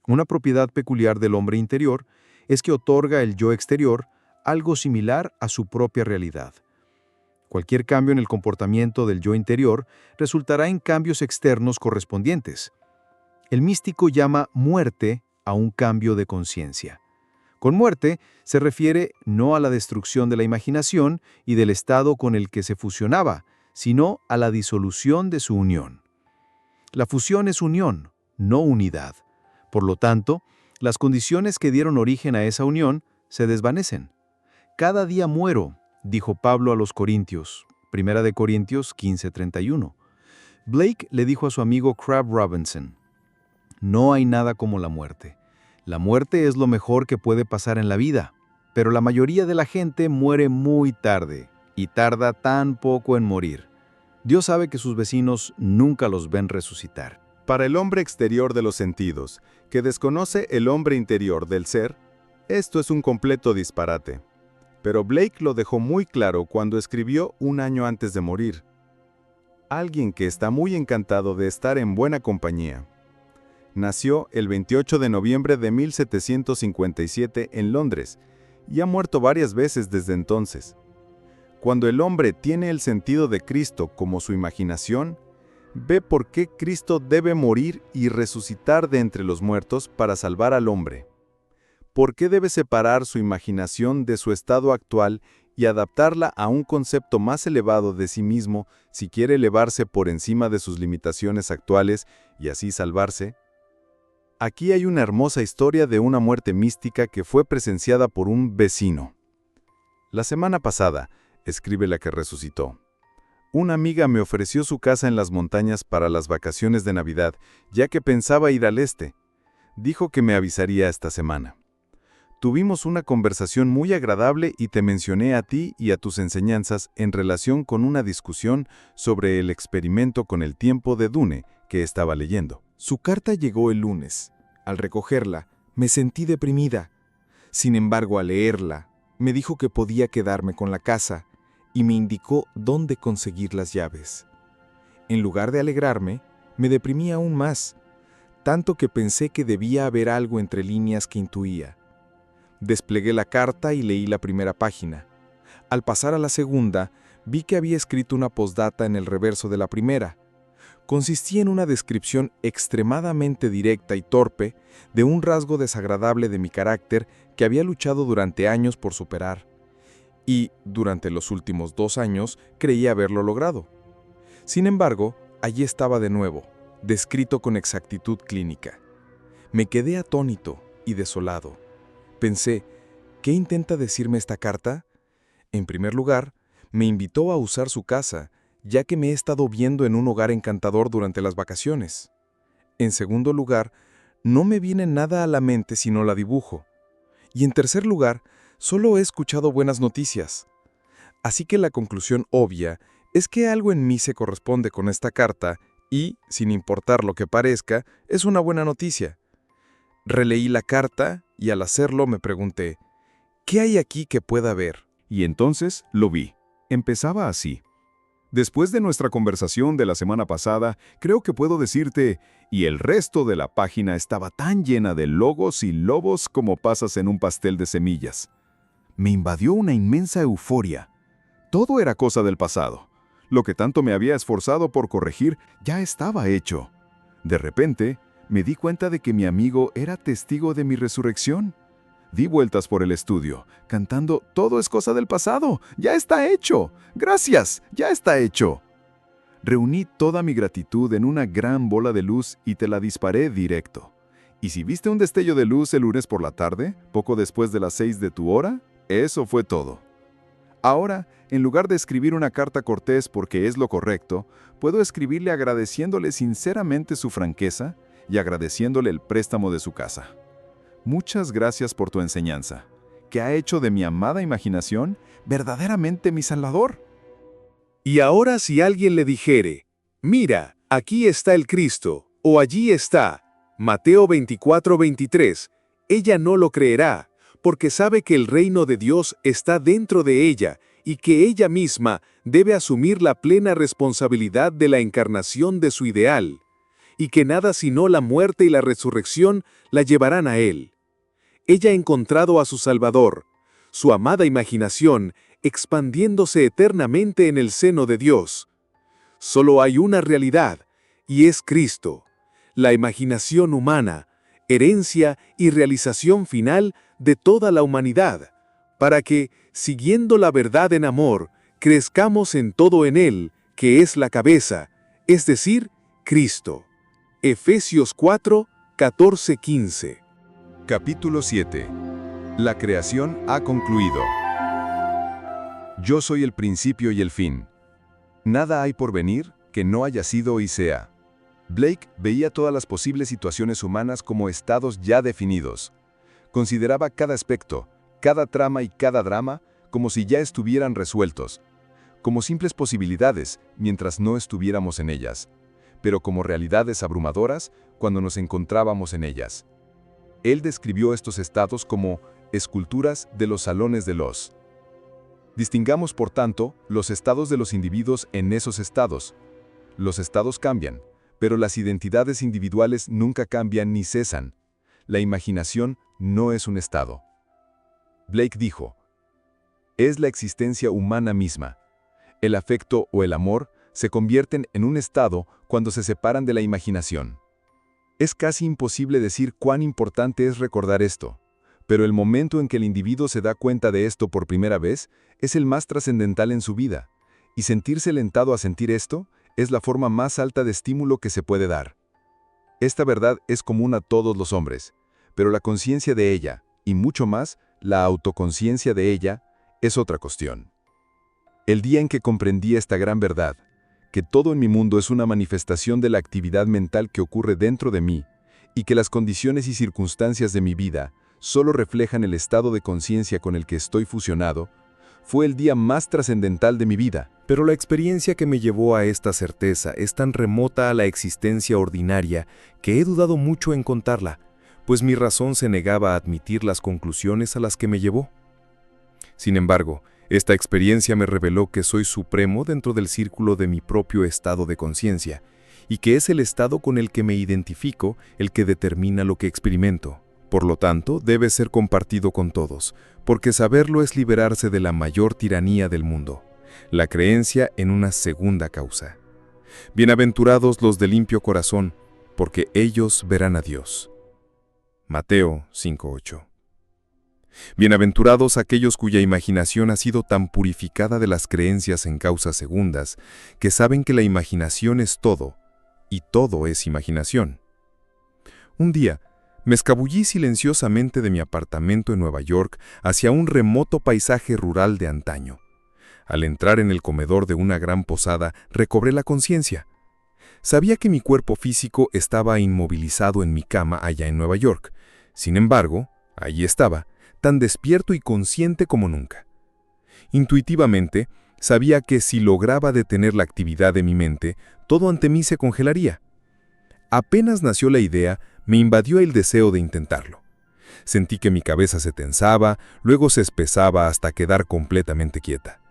Una propiedad peculiar del hombre interior es que otorga el yo exterior algo similar a su propia realidad. Cualquier cambio en el comportamiento del yo interior resultará en cambios externos correspondientes. El místico llama muerte a un cambio de conciencia. Con muerte se refiere no a la destrucción de la imaginación y del estado con el que se fusionaba, sino a la disolución de su unión. La fusión es unión, no unidad. Por lo tanto, las condiciones que dieron origen a esa unión se desvanecen. Cada día muero, dijo Pablo a los Corintios, 1 Corintios 15:31. Blake le dijo a su amigo Crabb Robinson, no hay nada como la muerte. La muerte es lo mejor que puede pasar en la vida, pero la mayoría de la gente muere muy tarde y tarda tan poco en morir. Dios sabe que sus vecinos nunca los ven resucitar. Para el hombre exterior de los sentidos, que desconoce el hombre interior del ser, esto es un completo disparate. Pero Blake lo dejó muy claro cuando escribió un año antes de morir. Alguien que está muy encantado de estar en buena compañía. Nació el 28 de noviembre de 1757 en Londres y ha muerto varias veces desde entonces. Cuando el hombre tiene el sentido de Cristo como su imaginación, ve por qué Cristo debe morir y resucitar de entre los muertos para salvar al hombre. ¿Por qué debe separar su imaginación de su estado actual y adaptarla a un concepto más elevado de sí mismo si quiere elevarse por encima de sus limitaciones actuales y así salvarse? Aquí hay una hermosa historia de una muerte mística que fue presenciada por un vecino. La semana pasada, escribe la que resucitó, Una amiga me ofreció su casa en las montañas para las vacaciones de Navidad, ya que pensaba ir al este. Dijo que me avisaría esta semana. Tuvimos una conversación muy agradable y te mencioné a ti y a tus enseñanzas en relación con una discusión sobre el experimento con el tiempo de Dune que estaba leyendo. Su carta llegó el lunes. Al recogerla, me sentí deprimida. Sin embargo, al leerla, me dijo que podía quedarme con la casa y me indicó dónde conseguir las llaves. En lugar de alegrarme, me deprimí aún más, tanto que pensé que debía haber algo entre líneas que intuía. Desplegué la carta y leí la primera página. Al pasar a la segunda, vi que había escrito una postdata en el reverso de la primera. Consistía en una descripción extremadamente directa y torpe de un rasgo desagradable de mi carácter que había luchado durante años por superar. Y, durante los últimos 2 años, creía haberlo logrado. Sin embargo, allí estaba de nuevo, descrito con exactitud clínica. Me quedé atónito y desolado. Pensé, ¿qué intenta decirme esta carta? En primer lugar, me invitó a usar su casa, ya que me he estado viendo en un hogar encantador durante las vacaciones. En segundo lugar, no me viene nada a la mente si no la dibujo. Y en tercer lugar, solo he escuchado buenas noticias. Así que la conclusión obvia es que algo en mí se corresponde con esta carta y, sin importar lo que parezca, es una buena noticia. Releí la carta y al hacerlo me pregunté, ¿qué hay aquí que pueda ver? Y entonces lo vi. Empezaba así. Después de nuestra conversación de la semana pasada, creo que puedo decirte, y el resto de la página estaba tan llena de logos y lobos como pasas en un pastel de semillas. Me invadió una inmensa euforia. Todo era cosa del pasado. Lo que tanto me había esforzado por corregir ya estaba hecho. De repente, me di cuenta de que mi amigo era testigo de mi resurrección. Di vueltas por el estudio, cantando «Todo es cosa del pasado, ya está hecho, gracias, ya está hecho». Reuní toda mi gratitud en una gran bola de luz y te la disparé directo. Y si viste un destello de luz el lunes por la tarde, poco después de las 6 de tu hora, eso fue todo. Ahora, en lugar de escribir una carta cortés porque es lo correcto, puedo escribirle agradeciéndole sinceramente su franqueza y agradeciéndole el préstamo de su casa. Muchas gracias por tu enseñanza, que ha hecho de mi amada imaginación verdaderamente mi salvador. Y ahora si alguien le dijere, mira, aquí está el Cristo, o allí está, Mateo 24:23, ella no lo creerá, porque sabe que el reino de Dios está dentro de ella y que ella misma debe asumir la plena responsabilidad de la encarnación de su ideal, y que nada sino la muerte y la resurrección la llevarán a él. Ella ha encontrado a su Salvador, su amada imaginación, expandiéndose eternamente en el seno de Dios. Solo hay una realidad, y es Cristo, la imaginación humana, herencia y realización final de toda la humanidad, para que, siguiendo la verdad en amor, crezcamos en todo en Él, que es la cabeza, es decir, Cristo. Efesios 4, 14-15. Capítulo 7. La creación ha concluido. Yo soy el principio y el fin. Nada hay por venir que no haya sido y sea. Blake veía todas las posibles situaciones humanas como estados ya definidos. Consideraba cada aspecto, cada trama y cada drama como si ya estuvieran resueltos, como simples posibilidades mientras no estuviéramos en ellas, pero como realidades abrumadoras cuando nos encontrábamos en ellas. Él describió estos estados como esculturas de los salones de los. Distingamos, por tanto, los estados de los individuos en esos estados. Los estados cambian, pero las identidades individuales nunca cambian ni cesan. La imaginación no es un estado. Blake dijo, es la existencia humana misma. El afecto o el amor se convierten en un estado cuando se separan de la imaginación. Es casi imposible decir cuán importante es recordar esto, pero el momento en que el individuo se da cuenta de esto por primera vez es el más trascendental en su vida, y sentirse alentado a sentir esto es la forma más alta de estímulo que se puede dar. Esta verdad es común a todos los hombres, pero la conciencia de ella, y mucho más, la autoconciencia de ella, es otra cuestión. El día en que comprendí esta gran verdad, que todo en mi mundo es una manifestación de la actividad mental que ocurre dentro de mí, y que las condiciones y circunstancias de mi vida solo reflejan el estado de conciencia con el que estoy fusionado, fue el día más trascendental de mi vida. Pero la experiencia que me llevó a esta certeza es tan remota a la existencia ordinaria que he dudado mucho en contarla, pues mi razón se negaba a admitir las conclusiones a las que me llevó. Sin embargo, esta experiencia me reveló que soy supremo dentro del círculo de mi propio estado de conciencia, y que es el estado con el que me identifico el que determina lo que experimento. Por lo tanto, debe ser compartido con todos, porque saberlo es liberarse de la mayor tiranía del mundo, la creencia en una segunda causa. Bienaventurados los de limpio corazón, porque ellos verán a Dios. Mateo 5:8. Bienaventurados aquellos cuya imaginación ha sido tan purificada de las creencias en causas segundas, que saben que la imaginación es todo, y todo es imaginación. Un día, me escabullí silenciosamente de mi apartamento en Nueva York hacia un remoto paisaje rural de antaño. Al entrar en el comedor de una gran posada, recobré la conciencia. Sabía que mi cuerpo físico estaba inmovilizado en mi cama allá en Nueva York. Sin embargo, allí estaba, tan despierto y consciente como nunca. Intuitivamente, sabía que si lograba detener la actividad de mi mente, todo ante mí se congelaría. Apenas nació la idea, me invadió el deseo de intentarlo. Sentí que mi cabeza se tensaba, luego se espesaba hasta quedar completamente quieta.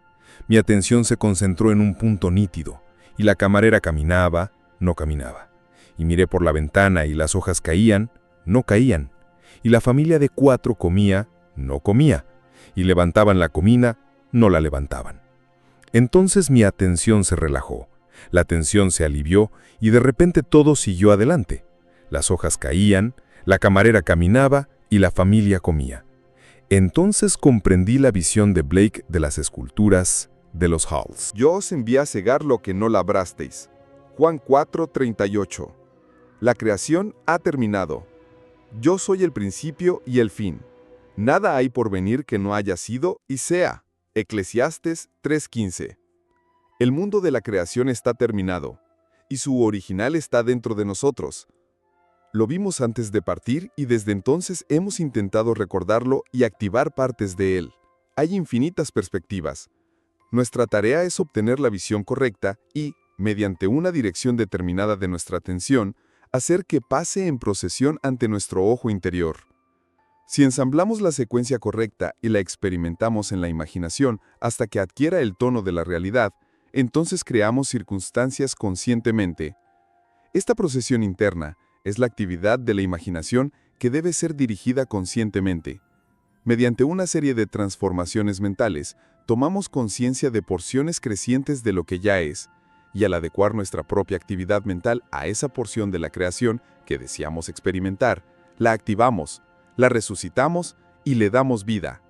Mi atención se concentró en un punto nítido, y la camarera caminaba, no caminaba. Y miré por la ventana y las hojas caían, no caían. Y la familia de 4 comía, no comía. Y levantaban la comida, no la levantaban. Entonces mi atención se relajó, la tensión se alivió y de repente todo siguió adelante. Las hojas caían, la camarera caminaba y la familia comía. Entonces comprendí la visión de Blake de las esculturas de los Halls. Yo os envié a cegar lo que no labrasteis. Juan 4:38. La creación ha terminado. Yo soy el principio y el fin. Nada hay por venir que no haya sido y sea. Eclesiastes 3:15. El mundo de la creación está terminado, y su original está dentro de nosotros. Lo vimos antes de partir y desde entonces hemos intentado recordarlo y activar partes de él. Hay infinitas perspectivas. Nuestra tarea es obtener la visión correcta y, mediante una dirección determinada de nuestra atención, hacer que pase en procesión ante nuestro ojo interior. Si ensamblamos la secuencia correcta y la experimentamos en la imaginación hasta que adquiera el tono de la realidad, entonces creamos circunstancias conscientemente. Esta procesión interna es la actividad de la imaginación que debe ser dirigida conscientemente. Mediante una serie de transformaciones mentales, tomamos conciencia de porciones crecientes de lo que ya es, y al adecuar nuestra propia actividad mental a esa porción de la creación que deseamos experimentar, la activamos, la resucitamos y le damos vida.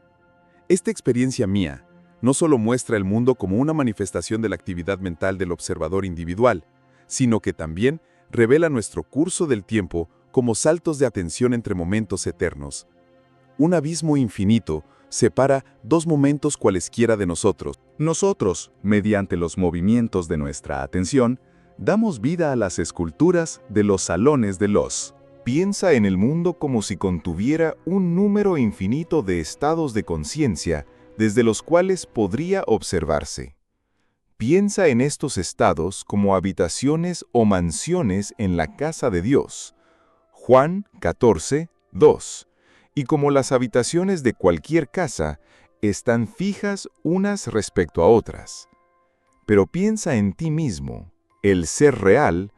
Esta experiencia mía no solo muestra el mundo como una manifestación de la actividad mental del observador individual, sino que también revela nuestro curso del tiempo como saltos de atención entre momentos eternos. Un abismo infinito separa 2 momentos cualesquiera de nosotros. Nosotros, mediante los movimientos de nuestra atención, damos vida a las esculturas de los salones de los. Piensa en el mundo como si contuviera un número infinito de estados de conciencia desde los cuales podría observarse. Piensa en estos estados como habitaciones o mansiones en la casa de Dios. Juan 14:2. Y como las habitaciones de cualquier casa, están fijas unas respecto a otras. Pero piensa en ti mismo, el ser real,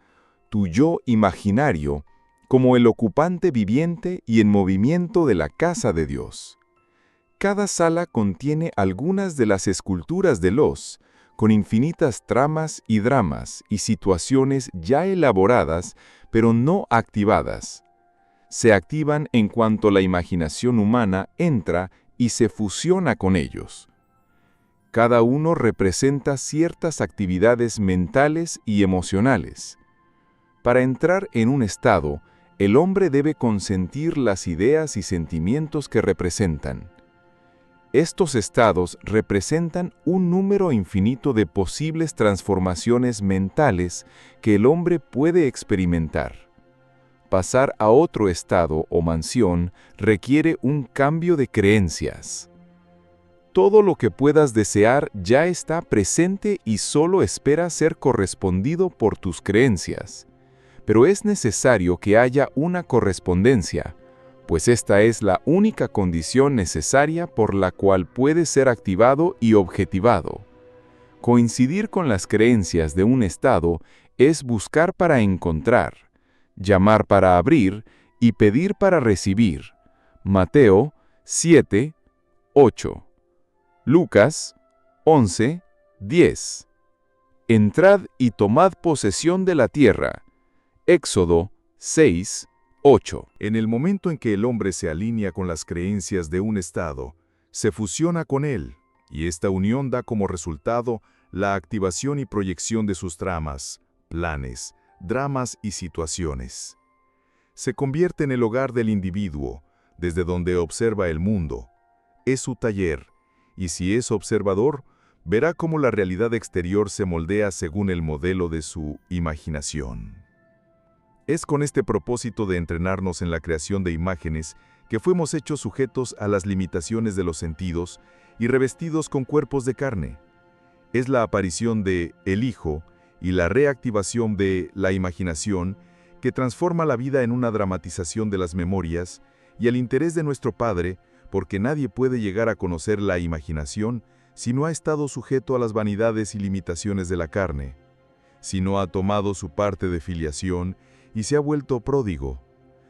tu yo imaginario, como el ocupante viviente y en movimiento de la casa de Dios. Cada sala contiene algunas de las esculturas de los, con infinitas tramas y dramas y situaciones ya elaboradas, pero no activadas. Se activan en cuanto la imaginación humana entra y se fusiona con ellos. Cada uno representa ciertas actividades mentales y emocionales. Para entrar en un estado, el hombre debe consentir las ideas y sentimientos que representan. Estos estados representan un número infinito de posibles transformaciones mentales que el hombre puede experimentar. Pasar a otro estado o mansión requiere un cambio de creencias. Todo lo que puedas desear ya está presente y solo espera ser correspondido por tus creencias. Pero es necesario que haya una correspondencia, pues esta es la única condición necesaria por la cual puede ser activado y objetivado. Coincidir con las creencias de un estado es buscar para encontrar, llamar para abrir y pedir para recibir. Mateo 7, 8. Lucas 11, 10. Entrad y tomad posesión de la tierra. Éxodo 6, 8. En el momento en que el hombre se alinea con las creencias de un estado, se fusiona con él, y esta unión da como resultado la activación y proyección de sus tramas, planes, dramas y situaciones. Se convierte en el hogar del individuo, desde donde observa el mundo. Es su taller, y si es observador, verá cómo la realidad exterior se moldea según el modelo de su imaginación. Es con este propósito de entrenarnos en la creación de imágenes que fuimos hechos sujetos a las limitaciones de los sentidos y revestidos con cuerpos de carne. Es la aparición de el Hijo y la reactivación de la imaginación que transforma la vida en una dramatización de las memorias y el interés de nuestro Padre, porque nadie puede llegar a conocer la imaginación si no ha estado sujeto a las vanidades y limitaciones de la carne, si no ha tomado su parte de filiación y se ha vuelto pródigo,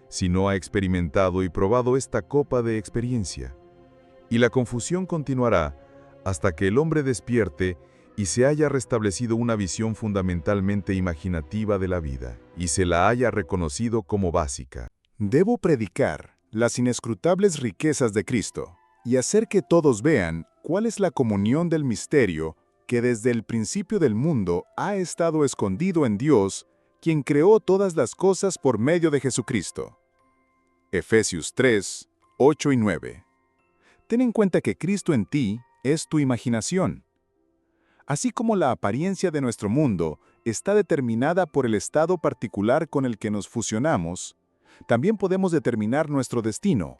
si no ha experimentado y probado esta copa de experiencia. Y la confusión continuará hasta que el hombre despierte y se haya restablecido una visión fundamentalmente imaginativa de la vida, y se la haya reconocido como básica. Debo predicar las inescrutables riquezas de Cristo y hacer que todos vean cuál es la comunión del misterio que desde el principio del mundo ha estado escondido en Dios, quien creó todas las cosas por medio de Jesucristo. Efesios 3, 8 y 9. Ten en cuenta que Cristo en ti es tu imaginación. Así como la apariencia de nuestro mundo está determinada por el estado particular con el que nos fusionamos, también podemos determinar nuestro destino,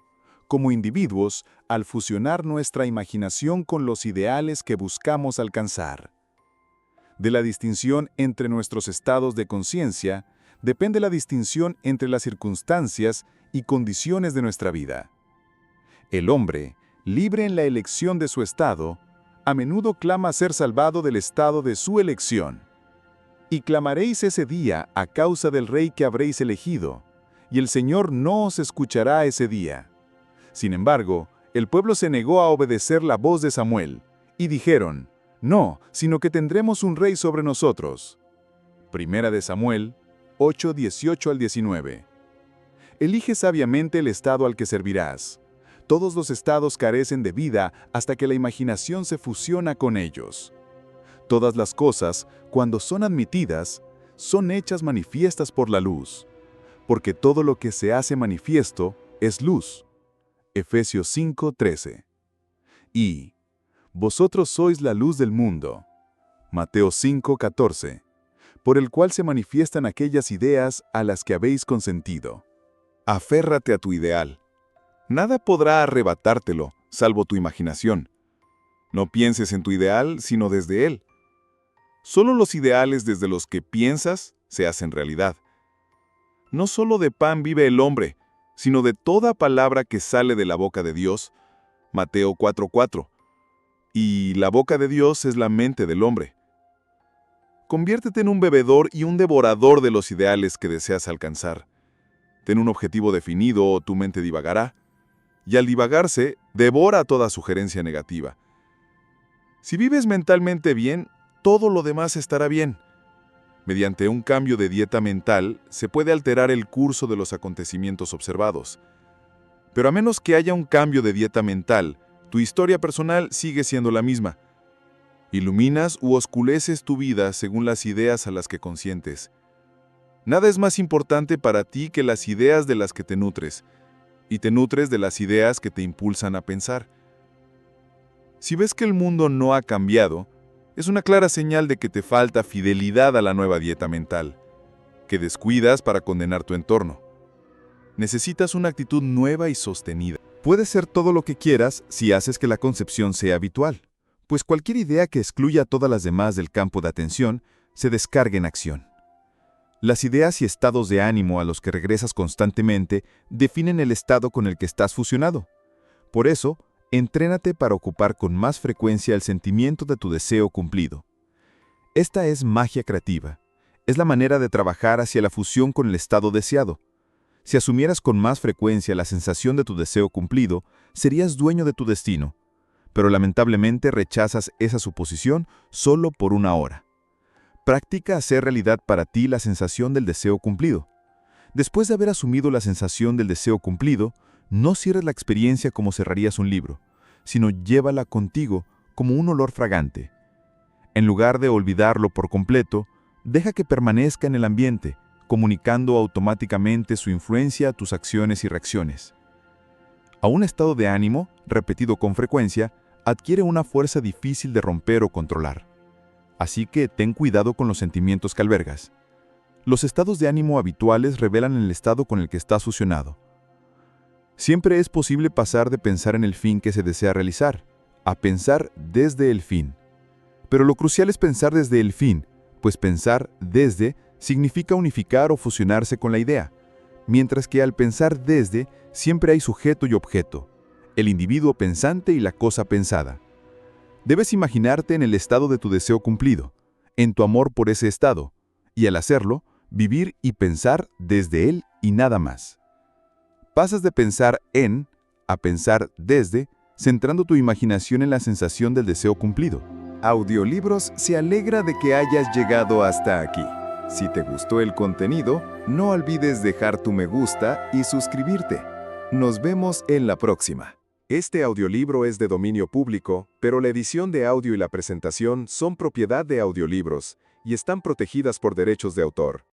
como individuos, al fusionar nuestra imaginación con los ideales que buscamos alcanzar. De la distinción entre nuestros estados de conciencia, depende la distinción entre las circunstancias y condiciones de nuestra vida. El hombre, libre en la elección de su estado, a menudo clama ser salvado del estado de su elección. Y clamaréis ese día a causa del rey que habréis elegido, y el Señor no os escuchará ese día. Sin embargo, el pueblo se negó a obedecer la voz de Samuel, y dijeron: no, sino que tendremos un rey sobre nosotros. Primera de Samuel 8, 18 al 19. Elige sabiamente el estado al que servirás. Todos los estados carecen de vida hasta que la imaginación se fusiona con ellos. Todas las cosas, cuando son admitidas, son hechas manifiestas por la luz, porque todo lo que se hace manifiesto es luz. Efesios 5, 13. Y vosotros sois la luz del mundo. Mateo 5, 14. Por el cual se manifiestan aquellas ideas a las que habéis consentido. Aférrate a tu ideal. Nada podrá arrebatártelo, salvo tu imaginación. No pienses en tu ideal, sino desde él. Solo los ideales desde los que piensas se hacen realidad. No solo de pan vive el hombre, sino de toda palabra que sale de la boca de Dios. Mateo 4, 4. Y la boca de Dios es la mente del hombre. Conviértete en un bebedor y un devorador de los ideales que deseas alcanzar. Ten un objetivo definido o tu mente divagará. Y al divagarse, devora toda sugerencia negativa. Si vives mentalmente bien, todo lo demás estará bien. Mediante un cambio de dieta mental, se puede alterar el curso de los acontecimientos observados. Pero a menos que haya un cambio de dieta mental, tu historia personal sigue siendo la misma. Iluminas u oscureces tu vida según las ideas a las que consientes. Nada es más importante para ti que las ideas de las que te nutres, y te nutres de las ideas que te impulsan a pensar. Si ves que el mundo no ha cambiado, es una clara señal de que te falta fidelidad a la nueva dieta mental, que descuidas para condenar tu entorno. Necesitas una actitud nueva y sostenida. Puedes ser todo lo que quieras si haces que la concepción sea habitual, pues cualquier idea que excluya a todas las demás del campo de atención se descarga en acción. Las ideas y estados de ánimo a los que regresas constantemente definen el estado con el que estás fusionado. Por eso, entrénate para ocupar con más frecuencia el sentimiento de tu deseo cumplido. Esta es magia creativa. Es la manera de trabajar hacia la fusión con el estado deseado. Si asumieras con más frecuencia la sensación de tu deseo cumplido, serías dueño de tu destino. Pero lamentablemente rechazas esa suposición solo por una hora. Practica hacer realidad para ti la sensación del deseo cumplido. Después de haber asumido la sensación del deseo cumplido, no cierres la experiencia como cerrarías un libro, sino llévala contigo como un olor fragante. En lugar de olvidarlo por completo, deja que permanezca en el ambiente, comunicando automáticamente su influencia a tus acciones y reacciones. A un estado de ánimo, repetido con frecuencia, adquiere una fuerza difícil de romper o controlar. Así que ten cuidado con los sentimientos que albergas. Los estados de ánimo habituales revelan el estado con el que estás fusionado. Siempre es posible pasar de pensar en el fin que se desea realizar, a pensar desde el fin. Pero lo crucial es pensar desde el fin, pues pensar desde significa unificar o fusionarse con la idea, mientras que al pensar desde siempre hay sujeto y objeto, el individuo pensante y la cosa pensada. Debes imaginarte en el estado de tu deseo cumplido, en tu amor por ese estado, y al hacerlo, vivir y pensar desde él y nada más. Pasas de pensar en a pensar desde, centrando tu imaginación en la sensación del deseo cumplido. Audiolibros se alegra de que hayas llegado hasta aquí. Si te gustó el contenido, no olvides dejar tu me gusta y suscribirte. Nos vemos en la próxima. Este audiolibro es de dominio público, pero la edición de audio y la presentación son propiedad de Audiolibros y están protegidas por derechos de autor.